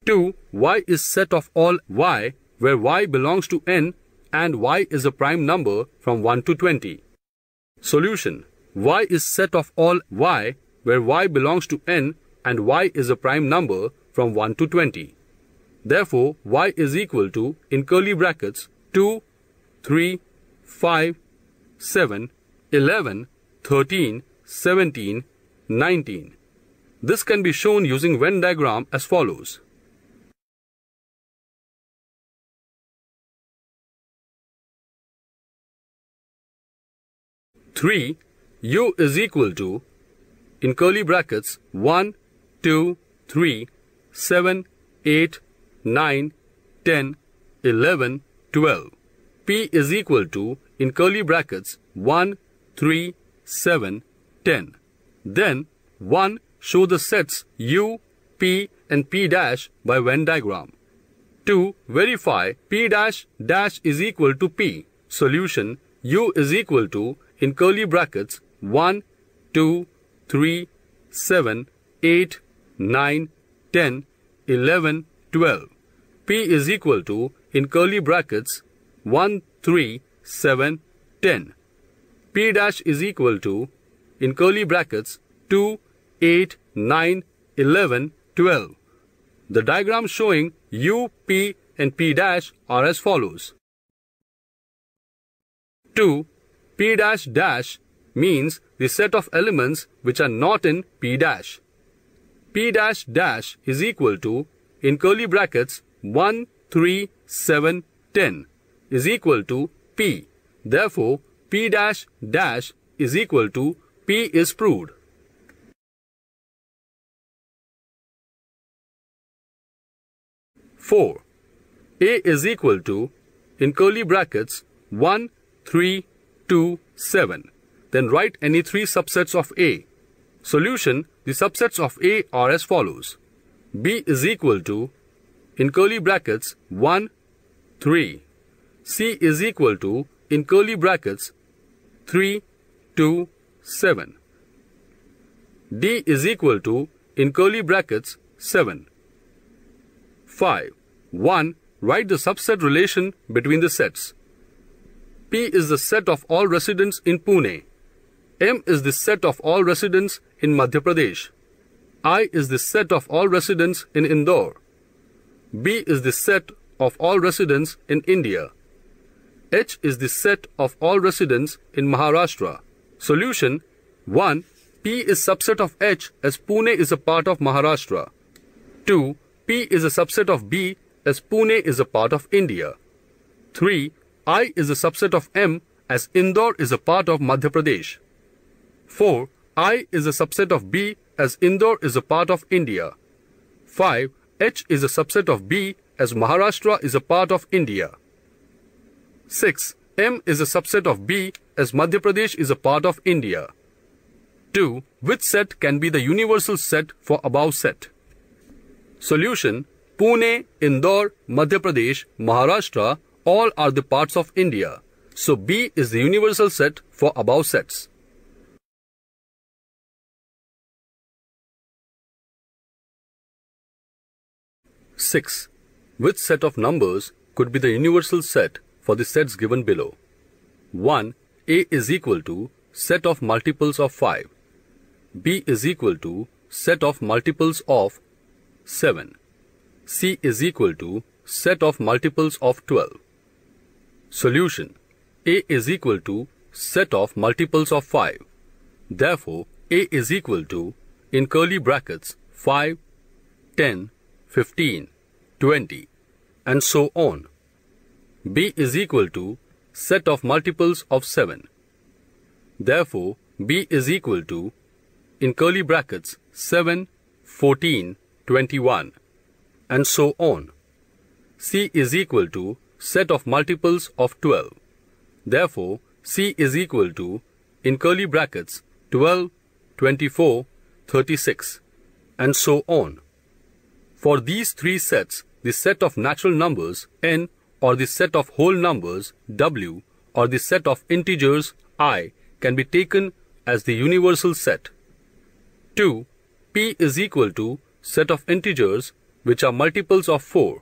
2. Y is set of all Y where Y belongs to N and Y is a prime number from 1 to 20. Solution: Y is set of all Y where Y belongs to N and Y is a prime number from 1 to 20. Therefore, Y is equal to, in curly brackets, 2, 3, 5, 7, 11, 13, 17, 19. This can be shown using Venn diagram as follows. 3. U is equal to, in curly brackets, 1, 2, 3, 7, 8, 9, 10, 11, 12. P is equal to, in curly brackets, 1, 3, 7, 10. Then, 1. Show the sets U, P and P dash by Venn diagram. 2. Verify P dash dash is equal to P. Solution: U is equal to, in curly brackets, 1, 2, 3, 7, 8, 9, 10, 11, 12. P is equal to, in curly brackets, 1, 3, 7, 10. P dash is equal to, in curly brackets, 2, 8, 9, 11, 12. The diagram showing U, P and P dash are as follows. 2. P dash dash means the set of elements which are not in P dash. P dash dash is equal to, in curly brackets, 1, 3, 7, 10 is equal to P. Therefore, P dash dash is equal to P is proved. 4. A is equal to, in curly brackets, 1, 3, 2, 7. Then write any three subsets of A. Solution: the subsets of A are as follows. B is equal to, in curly brackets, 1, 3. C is equal to, in curly brackets, 3, 2, 7. D is equal to, in curly brackets, 7. 5. 1. Write the subset relation between the sets. P is the set of all residents in Pune. M is the set of all residents in Madhya Pradesh. I is the set of all residents in Indore. B is the set of all residents in India. H is the set of all residents in Maharashtra. Solution: 1. P is subset of H as Pune is a part of Maharashtra. 2. P is a subset of B as Pune is a part of India. 3. I is a subset of M as Indore is a part of Madhya Pradesh. 4. I is a subset of B as Indore is a part of India. 5. H is a subset of B as Maharashtra is a part of India. 6. M is a subset of B as Madhya Pradesh is a part of India. 2. Which set can be the universal set for above set? Solution: Pune, Indore, Madhya Pradesh, Maharashtra all are the parts of India. So B is the universal set for above sets. Six. Which set of numbers could be the universal set for the sets given below? 1. A is equal to set of multiples of 5. B is equal to set of multiples of 7. C is equal to set of multiples of 12. Solution: A is equal to set of multiples of 5. Therefore, A is equal to, in curly brackets, 5, 10, 15, 20, and so on. B is equal to set of multiples of 7. Therefore, B is equal to, in curly brackets, 7, 14, 21, and so on. C is equal to set of multiples of 12. Therefore, C is equal to, in curly brackets, 12, 24, 36, and so on. For these three sets, the set of natural numbers n or the set of whole numbers w or the set of integers I can be taken as the universal set. 2. P is equal to set of integers which are multiples of 4.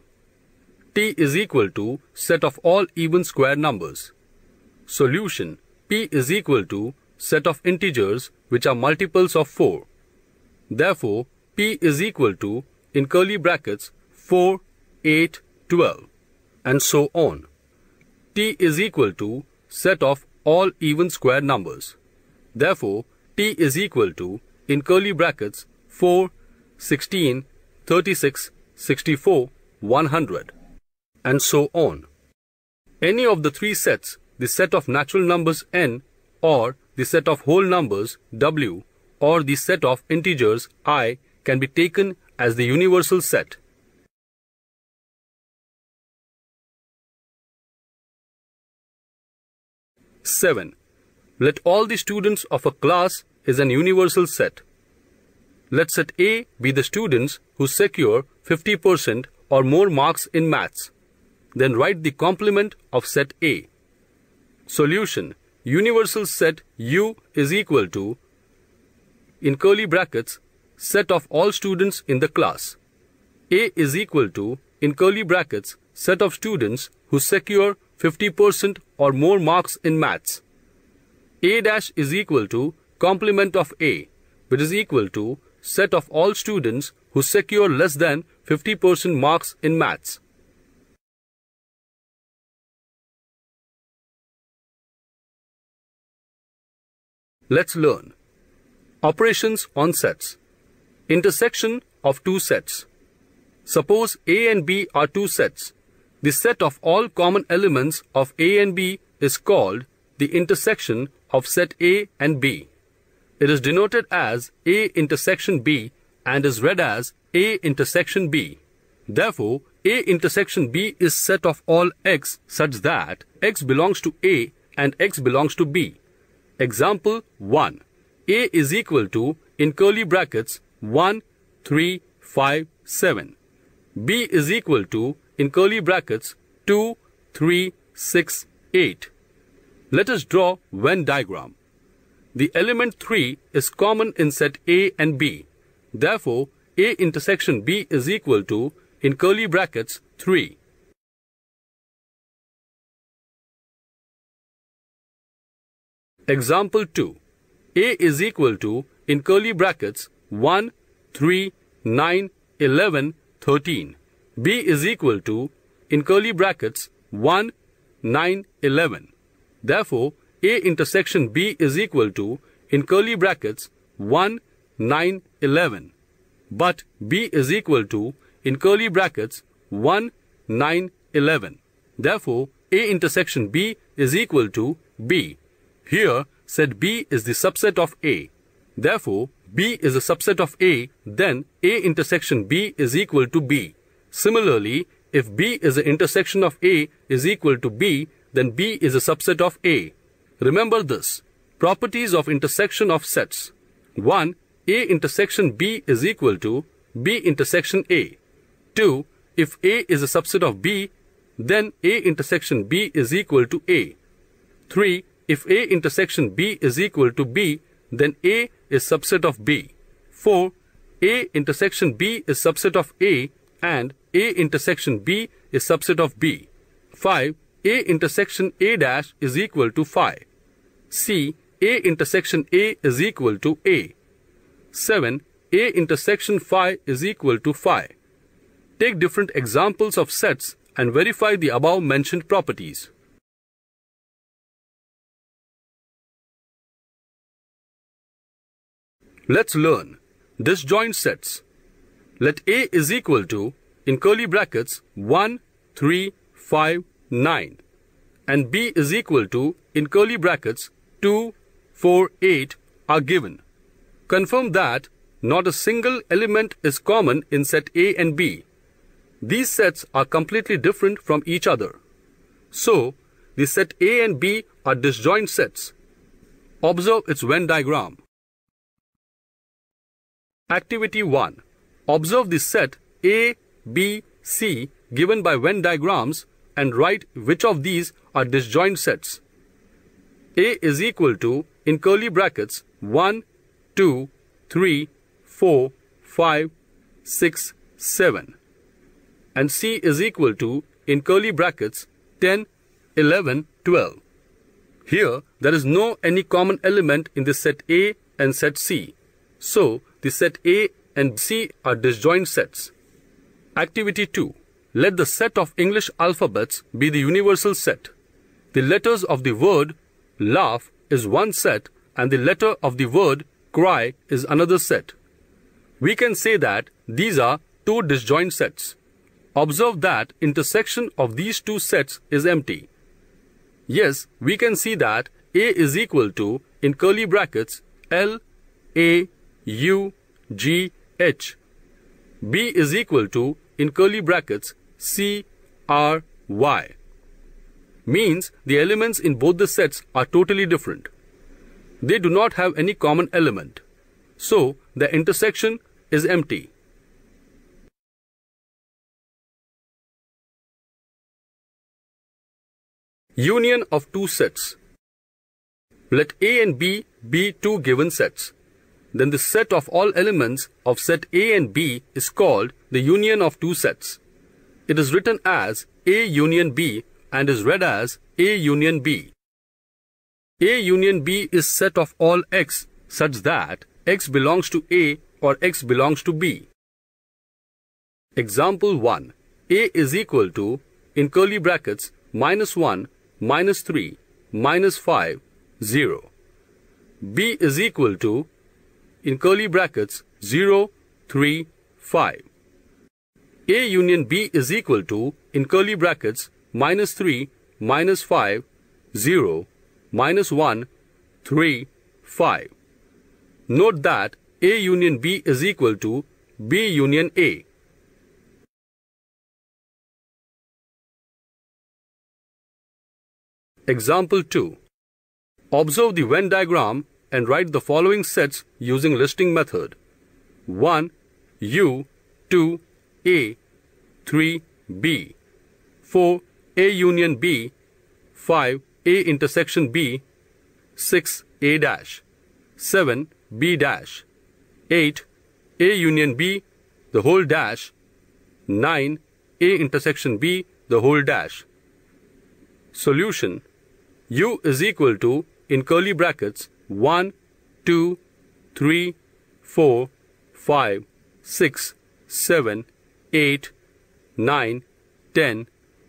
T is equal to set of all even square numbers. Solution: P is equal to set of integers which are multiples of 4. Therefore, P is equal to, in curly brackets, 4, 8, 12, and so on. T is equal to set of all even square numbers. Therefore, T is equal to, in curly brackets, 4, 16, 36, 64, 100, and so on. Any of the three sets, the set of natural numbers n, or the set of whole numbers w, or the set of integers I, can be taken as the universal set. Seven. Let all the students of a class is an universal set. Let set A be the students who secure 50% or more marks in maths. Then write the complement of set A. Solution: universal set U is equal to, in curly brackets, set of all students in the class. A is equal to in curly brackets set of students who secure 50% or more marks in maths. A dash is equal to complement of A, which is equal to set of all students who secure less than 50% marks in maths. Let's learn. Operations on sets. Intersection of two sets. Suppose A and B are two sets. The set of all common elements of A and B is called the intersection of set A and B. It is denoted as A intersection B and is read as A intersection B. Therefore, A intersection B is set of all x such that x belongs to A and x belongs to B. Example 1. A is equal to, in curly brackets, 1, 3, 5, 7. B is equal to, in curly brackets, 2, 3, 6, 8. Let us draw Venn diagram. The element 3 is common in set A and B. Therefore, A intersection B is equal to, in curly brackets, 3. Example 2. A is equal to, in curly brackets, 1, 3, 9, 11, 13. B is equal to, in curly brackets, 1, 9, 11. Therefore, A intersection B is equal to, in curly brackets, 1, 9, 11. But B is equal to, in curly brackets, 1, 9, 11. Therefore, A intersection B is equal to B. Here, set B is the subset of A. Therefore, B is a subset of A, then A intersection B is equal to B. Similarly, if B is the intersection of A is equal to B, then B is a subset of A. Remember this. Properties of intersection of sets. 1. A intersection B is equal to B intersection A. 2. If A is a subset of B, then A intersection B is equal to A. 3. If A intersection B is equal to B, then A is subset of B. 4. A intersection B is subset of A and A intersection B is subset of B. 5. A intersection A dash is equal to phi. C. A intersection A is equal to A. 7. A intersection phi is equal to phi. Take different examples of sets and verify the above mentioned properties. Let's learn disjoint sets. Let A is equal to, in curly brackets, 1, 3, 5, 9. And B is equal to, in curly brackets, 2, 4, 8 are given. Confirm that not a single element is common in set A and B. These sets are completely different from each other. So, the set A and B are disjoint sets. Observe its Venn diagram. Activity 1. Observe the set A, B, C given by Venn diagrams and write which of these are disjoint sets. A is equal to, in curly brackets, 1, 2, 3, 4, 5, 6, 7. And C is equal to, in curly brackets, 10, 11, 12. Here, there is no any common element in the set A and set C. So, the set A and C are disjoint sets. Activity 2. Let the set of English alphabets be the universal set. The letters of the word laugh is one set and the letter of the word cry is another set. We can say that these are two disjoint sets. Observe that intersection of these two sets is empty. Yes, we can see that A is equal to, in curly brackets, L, A, U, G, H. B is equal to, in curly brackets, C, R, Y. Means the elements in both the sets are totally different. They do not have any common element. So, the intersection is empty. Union of two sets. Let A and B be two given sets. Then the set of all elements of set A and B is called the union of two sets. It is written as A union B and is read as A union B. A union B is set of all x such that x belongs to A or x belongs to B. Example 1. A is equal to, in curly brackets, -1, -3, -5, 0. B is equal to, in curly brackets, 0, 3, 5. A union B is equal to, in curly brackets, -3, -5, 0, -1, 3, 5. Note that A union B is equal to B union A. Example 2. Observe the Venn diagram and write the following sets using listing method. 1. U, 2. A, 3. B, 4. A union B, 5. A intersection B, 6. A dash, 7. B dash, 8. A union B, the whole dash, 9. A intersection B, the whole dash. Solution. U is equal to, in curly brackets, 1, 2, 3, 4, 5, 6, 7, 8, 9, 10,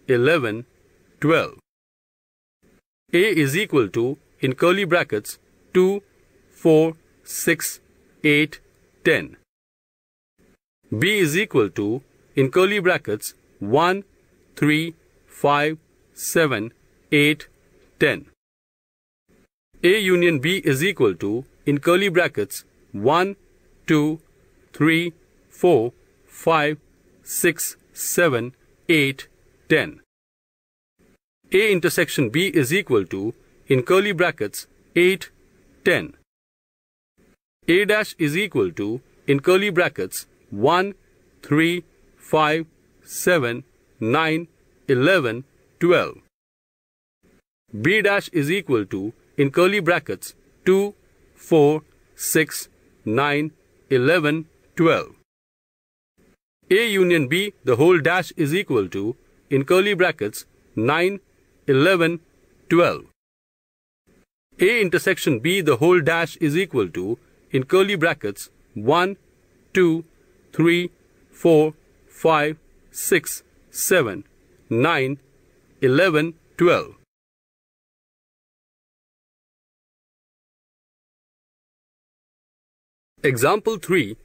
11, 12. A is equal to, in curly brackets, 2, 4, 6, 8, 10. B is equal to, in curly brackets, 1, 3, 5, 7, 8, 10. A union B is equal to, in curly brackets, 1, 2, 3, 4, 5, 6, 7, 8, 10. A intersection B is equal to, in curly brackets, 8, 10. A dash is equal to, in curly brackets, 1, 3, 5, 7, 9, 11, 12. B dash is equal to, in curly brackets, 2, 4, 6, 9, 11, 12. A union B, the whole dash is equal to, in curly brackets, 9, 11, 12. A intersection B, the whole dash is equal to, in curly brackets, 1, 2, 3, 4, 5, 6, 7, 9, 11, 12. Example 3.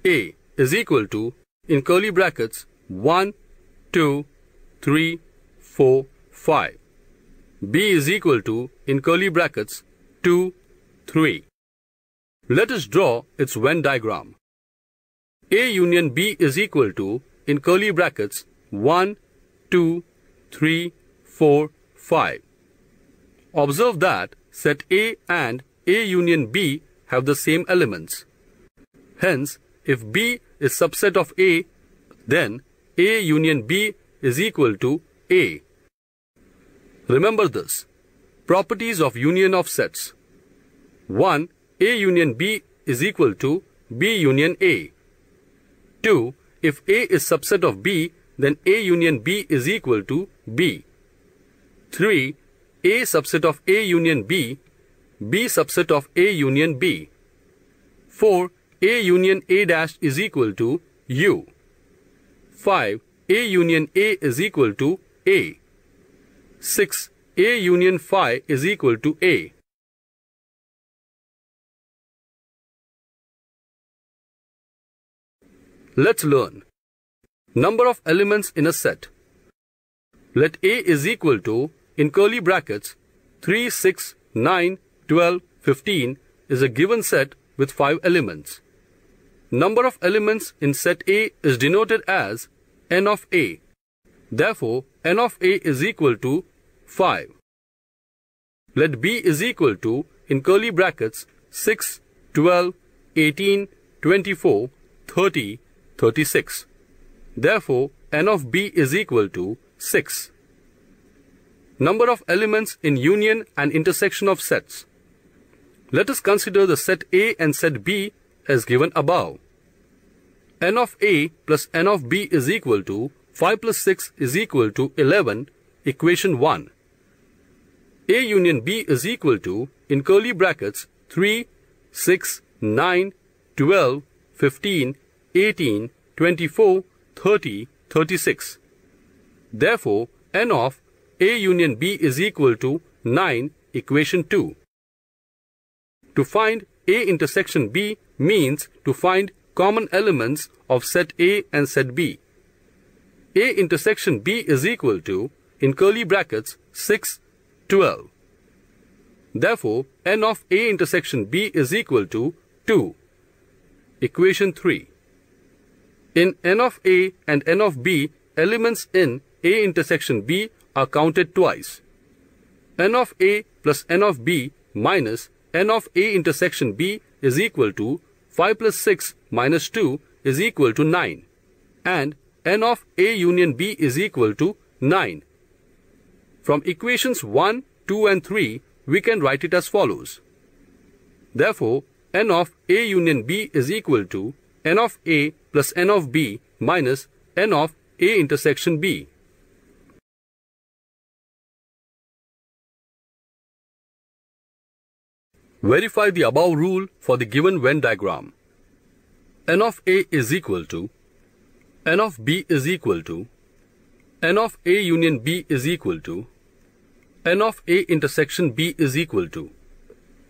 A is equal to, in curly brackets, 1, 2, 3, 4, 5. B is equal to, in curly brackets, 2, 3. Let us draw its Venn diagram. A union B is equal to, in curly brackets, 1, 2, 3, 4, 5. Observe that set A and A union B have the same elements. Hence, if B is subset of A, then A union B is equal to A. Remember this. Properties of union of sets. 1. A union B is equal to B union A. 2. If A is subset of B, then A union B is equal to B. 3. A subset of A union B, B subset of A union B. 4. A union A dash is equal to U. 5. A union A is equal to A. 6. A union Phi is equal to A. Let's learn. Number of elements in a set. Let A is equal to, in curly brackets, 3, 6, 9, 12, 15 is a given set with 5 elements. Number of elements in set A is denoted as n of A. Therefore, n of A is equal to 5. Let B is equal to, in curly brackets, 6, 12, 18, 24, 30, 36. Therefore, n of B is equal to 6. Number of elements in union and intersection of sets. Let us consider the set A and set B as given above. N of A plus N of B is equal to 5 plus 6 is equal to 11, equation 1. A union B is equal to, in curly brackets, 3, 6, 9, 12, 15, 18, 24, 30, 36. Therefore, N of A union B is equal to 9, equation 2. To find A intersection B means to find common elements of set A and set B. A intersection B is equal to, in curly brackets, 6, 12. Therefore, N of A intersection B is equal to 2. Equation 3. In N of A and N of B, elements in A intersection B are counted twice. N of A plus N of B minus N of A intersection B is equal to 5 plus 6 minus 2 is equal to 9. And N of A union B is equal to 9. From equations 1, 2 and 3, we can write it as follows. Therefore, N of A union B is equal to N of A plus N of B minus N of A intersection B. Verify the above rule for the given Venn diagram. N of A is equal to N of B is equal to N of A union B is equal to N of A intersection B is equal to.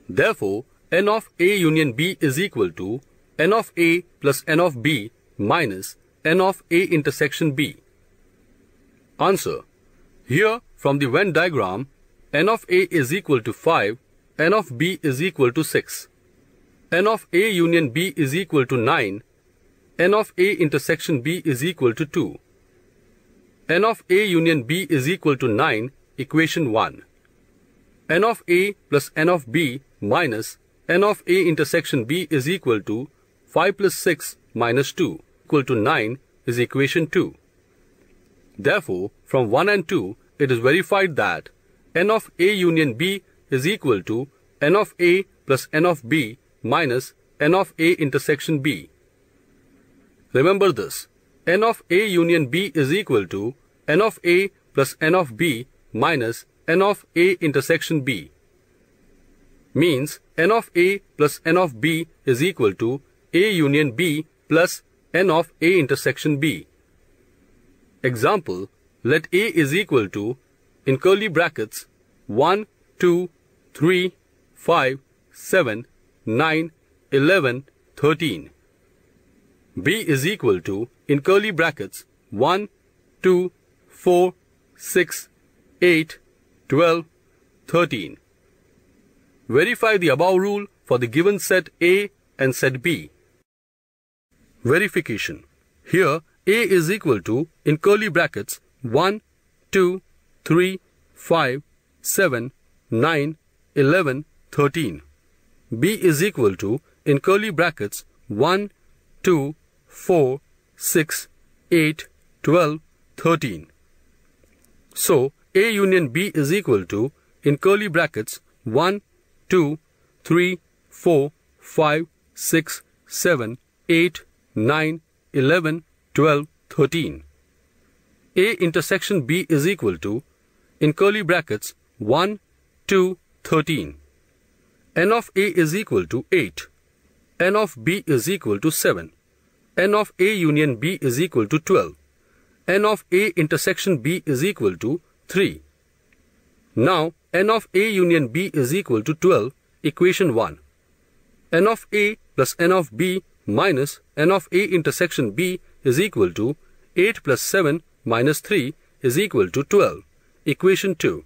Therefore, N of A union B is equal to N of A plus N of B minus N of A intersection B. Answer. Here, from the Venn diagram, N of A is equal to 5, N of B is equal to 6. N of A union B is equal to 9. N of A intersection B is equal to 2. N of A union B is equal to 9, equation 1. N of A plus N of B minus N of A intersection B is equal to 5 plus 6 minus 2 equal to 9 is equation 2. Therefore, from 1 and 2, it is verified that N of A union B is equal to N of A plus N of B minus N of A intersection B. Remember this, N of A union B is equal to N of A plus N of B minus N of A intersection B. Means N of A plus N of B is equal to A union B plus N of A intersection B. Example, let A is equal to, in curly brackets, 1, 2, 3, 5, 7, 9, 11, 13. B is equal to, in curly brackets, 1, 2, 4, 6, 8, 12, 13. Verify the above rule for the given set A and set B. Verification. Here, A is equal to, in curly brackets, 1, 2, 3, 5, 7, 9, 11, 13. B is equal to, in curly brackets, 1, 2, 4, 6, 8, 12, 13. So, A union B is equal to, in curly brackets, 1, 2, 3, 4, 5, 6, 7, 8, 9, 11, 12, 13. A intersection B is equal to, in curly brackets, 1, 2, 13. N of A is equal to 8. N of B is equal to 7. N of A union B is equal to 12. N of A intersection B is equal to 3. Now, N of A union B is equal to 12, equation 1. N of A plus N of B minus N of A intersection B is equal to 8 plus 7 minus 3 is equal to 12, equation 2.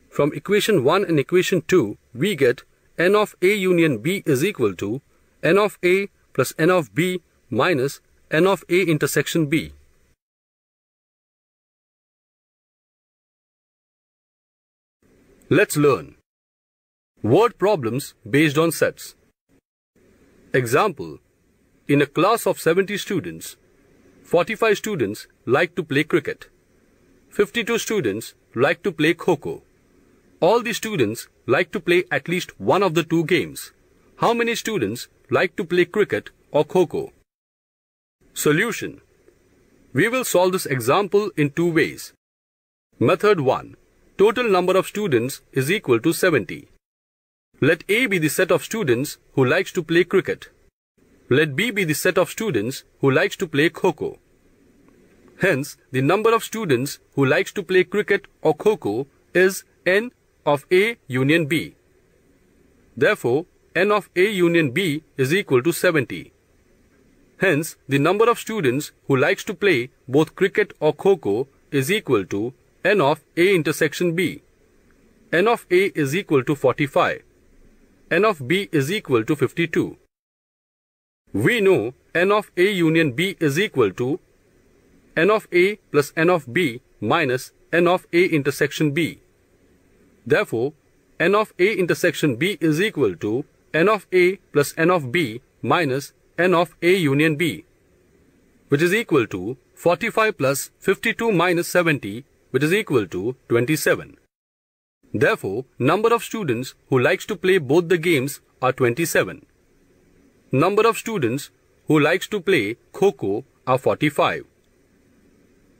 From equation 1 and equation 2, we get N of A union B is equal to N of A plus N of B minus N of A intersection B. Let's learn word problems based on sets. Example, in a class of 70 students, 45 students like to play cricket. 52 students like to play Kho-Kho. All the students like to play at least one of the two games. How many students like to play cricket or Kho-Kho? Solution. We will solve this example in two ways. Method 1. Total number of students is equal to 70. Let A be the set of students who likes to play cricket. Let B be the set of students who likes to play Kho-Kho. Hence, the number of students who likes to play cricket or Kho-Kho is n of A union B. Therefore, n of A union B is equal to 70. Hence, the number of students who likes to play both cricket or Kho-Kho is equal to n of A intersection B. N of A is equal to 45. N of B is equal to 52. We know n of A union B is equal to n of A plus n of B minus n of A intersection B. Therefore, n of A intersection B is equal to n of A plus n of B minus n of A union B, which is equal to 45 plus 52 minus 70, which is equal to 27. Therefore, number of students who likes to play both the games are 27. Number of students who likes to play Kho-Kho are 45.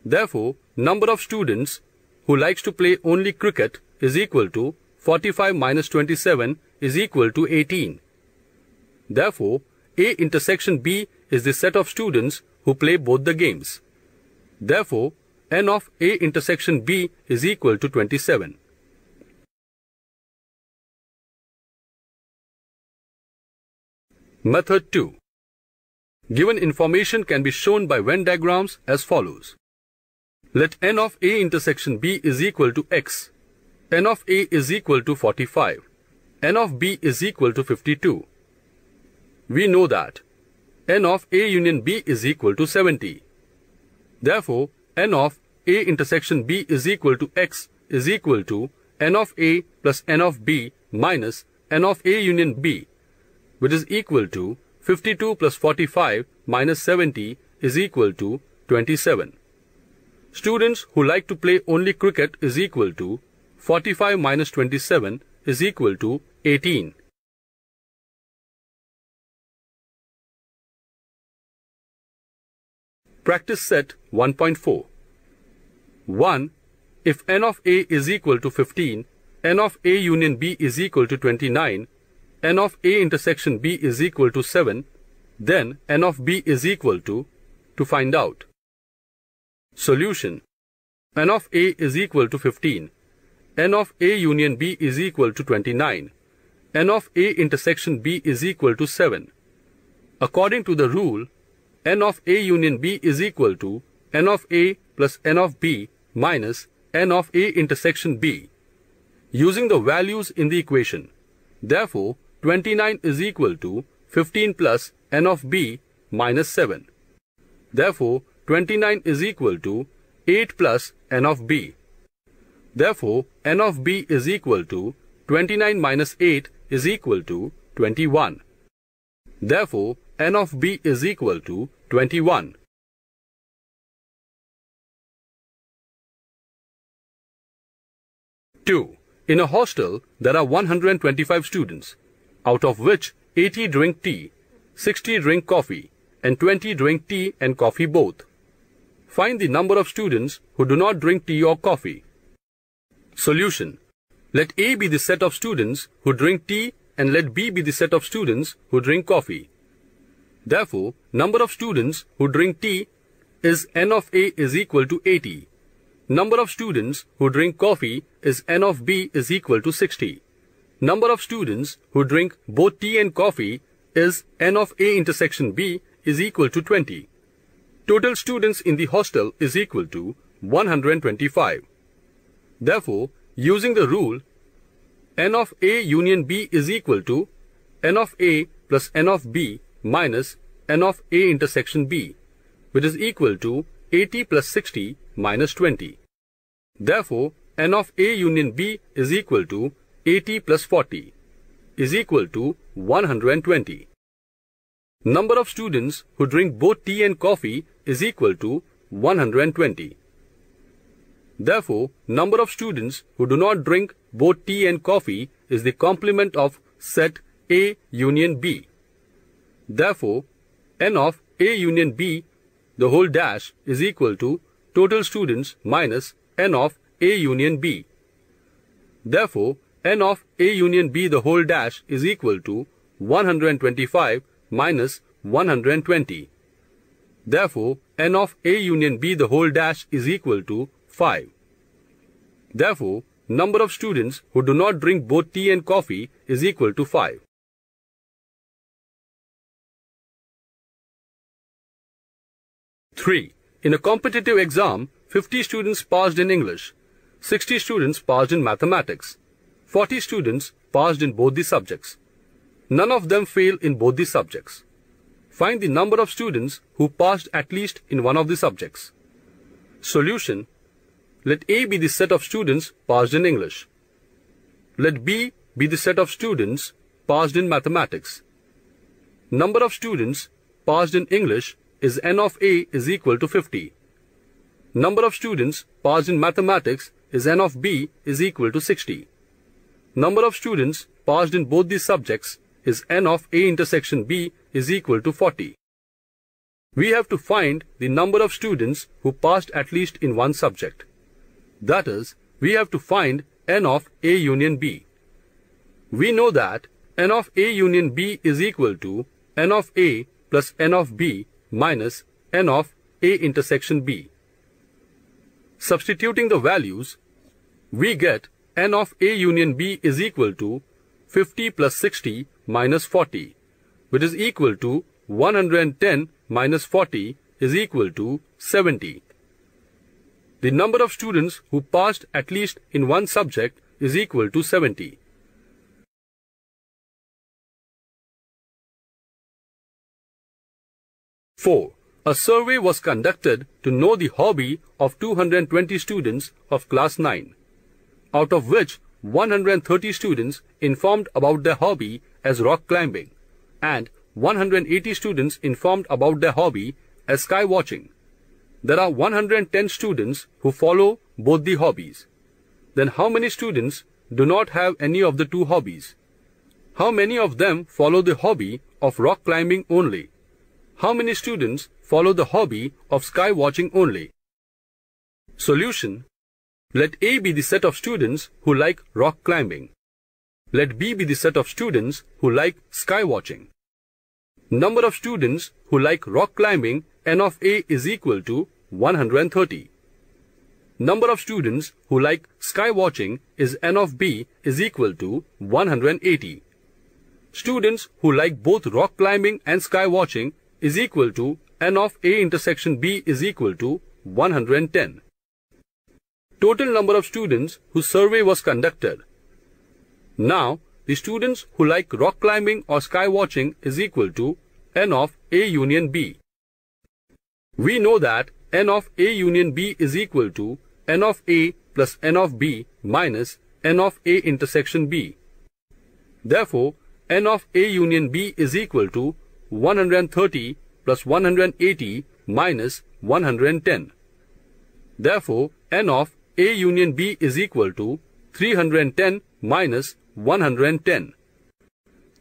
Therefore, number of students who likes to play only cricket is equal to 45 minus 27 is equal to 18. Therefore, A intersection B is the set of students who play both the games. Therefore, n of A intersection B is equal to 27. Method 2. Given information can be shown by Venn diagrams as follows. Let n of A intersection B is equal to x. N of A is equal to 45. N of B is equal to 52. We know that n of A union B is equal to 70. Therefore, n of A intersection B is equal to x is equal to n of A plus n of B minus n of A union B, which is equal to 52 plus 45 minus 70 is equal to 27. Students who like to play only cricket is equal to 45 minus 27 is equal to 18. Practice set 1.4. 1. If n of A is equal to 15, n of A union B is equal to 29, n of A intersection B is equal to 7, then n of B is equal to find out. Solution. N of A is equal to 15. N of A union B is equal to 29. N of A intersection B is equal to 7. According to the rule, n of A union B is equal to n of A plus n of B minus n of A intersection B, using the values in the equation. Therefore, 29 is equal to 15 plus n of B minus 7. Therefore, 29 is equal to 8 plus n of B. Therefore, n of B is equal to 29 minus 8 is equal to 21. Therefore, n of B is equal to 21. Two. In a hostel, there are 125 students, out of which 80 drink tea, 60 drink coffee, and 20 drink tea and coffee both. Find the number of students who do not drink tea or coffee. Solution. Let A be the set of students who drink tea and let B be the set of students who drink coffee. Therefore, number of students who drink tea is n of A is equal to 80. Number of students who drink coffee is n of B is equal to 60. Number of students who drink both tea and coffee is n of A intersection B is equal to 20. Total students in the hostel is equal to 125. Therefore, using the rule, n of A union B is equal to n of A plus n of B minus n of A intersection B, which is equal to 80 plus 60 minus 20. Therefore, n of A union B is equal to 80 plus 40 is equal to 120. Number of students who drink both tea and coffee is equal to 120. Therefore, number of students who do not drink both tea and coffee is the complement of set A union B. Therefore, n of A union B the whole dash is equal to total students minus n of A union B. Therefore, n of A union B the whole dash is equal to 125 minus 120. Therefore, n of A union B the whole dash is equal to 5. Therefore, number of students who do not drink both tea and coffee is equal to 5. Three. In a competitive exam, 50 students passed in English, 60 students passed in mathematics, 40 students passed in both the subjects. None of them failed in both the subjects. Find the number of students who passed at least in one of the subjects. Solution. Let A be the set of students passed in English. Let B be the set of students passed in mathematics. Number of students passed in English is n of A is equal to 50. Number of students passed in mathematics is n of B is equal to 60. Number of students passed in both these subjects is n of A intersection B is equal to 40. We have to find the number of students who passed at least in one subject. That is, we have to find n of A union B. We know that n of A union B is equal to n of A plus n of B minus n of A intersection B. Substituting the values, we get n of A union B is equal to 50 plus 60 minus 40, which is equal to 110 minus 40 is equal to 70. The number of students who passed at least in one subject is equal to 70. Four. A survey was conducted to know the hobby of 220 students of class 9, out of which 130 students informed about their hobby as rock climbing and 180 students informed about their hobby as sky watching. There are 110 students who follow both the hobbies. Then how many students do not have any of the two hobbies? How many of them follow the hobby of rock climbing only? How many students follow the hobby of sky watching only? Solution. Let A be the set of students who like rock climbing. Let B be the set of students who like sky watching. Number of students who like rock climbing n of A is equal to 130. Number of students who like sky watching is n of B is equal to 180. Students who like both rock climbing and sky watching is equal to n of A intersection B is equal to 110. Total number of students whose survey was conducted. Now, the students who like rock climbing or sky watching is equal to n of A union B. We know that n of A union B is equal to n of A plus n of B minus n of A intersection B. Therefore, n of A union B is equal to 130 plus 180 minus 110. Therefore, n of A union B is equal to 310 minus 110.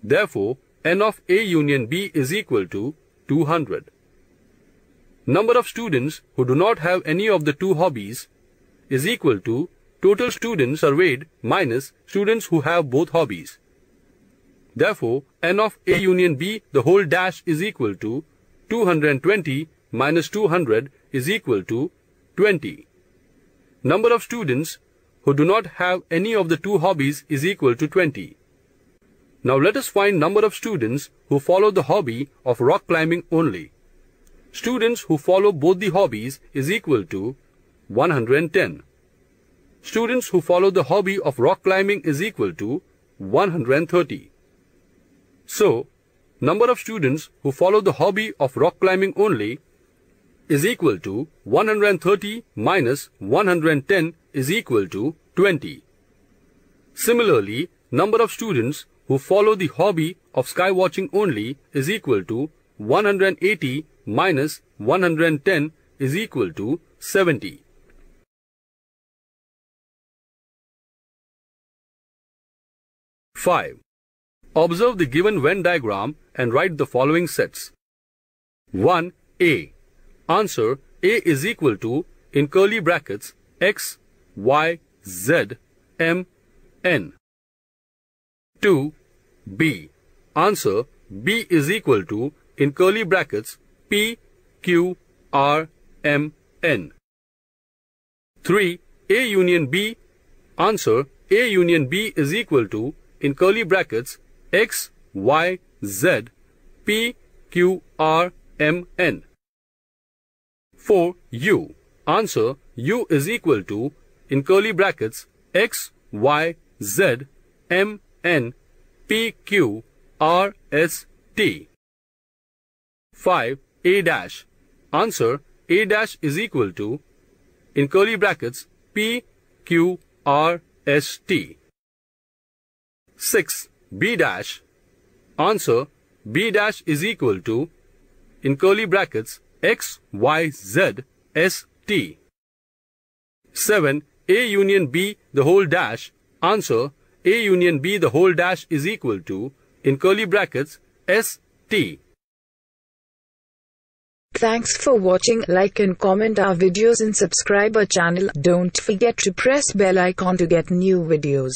Therefore, n of A union B is equal to 200. Number of students who do not have any of the two hobbies is equal to total students surveyed minus students who have both hobbies. Therefore, n of A union B the whole dash is equal to 220 minus 200 is equal to 20. Number of students who do not have any of the two hobbies is equal to 20. Now let us find number of students who follow the hobby of rock climbing only. Students who follow both the hobbies is equal to 110. Students who follow the hobby of rock climbing is equal to 130. So, number of students who follow the hobby of rock climbing only is equal to 130 minus 110 is equal to 20. Similarly, number of students who follow the hobby of sky watching only is equal to 180 minus 110 is equal to 70. Five. Observe the given Venn diagram and write the following sets. 1. A. Answer: A is equal to, in curly brackets, X, Y, Z, M, N. 2. B. Answer: B is equal to, in curly brackets, P, Q, R, M, N. 3. A union B. Answer: A union B is equal to, in curly brackets, X, Y, Z, P, Q, R, M, N. 4. U. Answer: U is equal to, in curly brackets, X, Y, Z, M, N, P, Q, R, S, T. 5. A dash. Answer: A dash is equal to, in curly brackets, P, Q, R, S, T. 6. B dash. Answer: B dash is equal to, in curly brackets, X, Y, Z, S, T. 7. A union B the whole dash. Answer: A union B the whole dash is equal to, in curly brackets, S, T. Thanks for watching. Like and comment our videos and subscribe our channel. Don't forget to press bell icon to get new videos.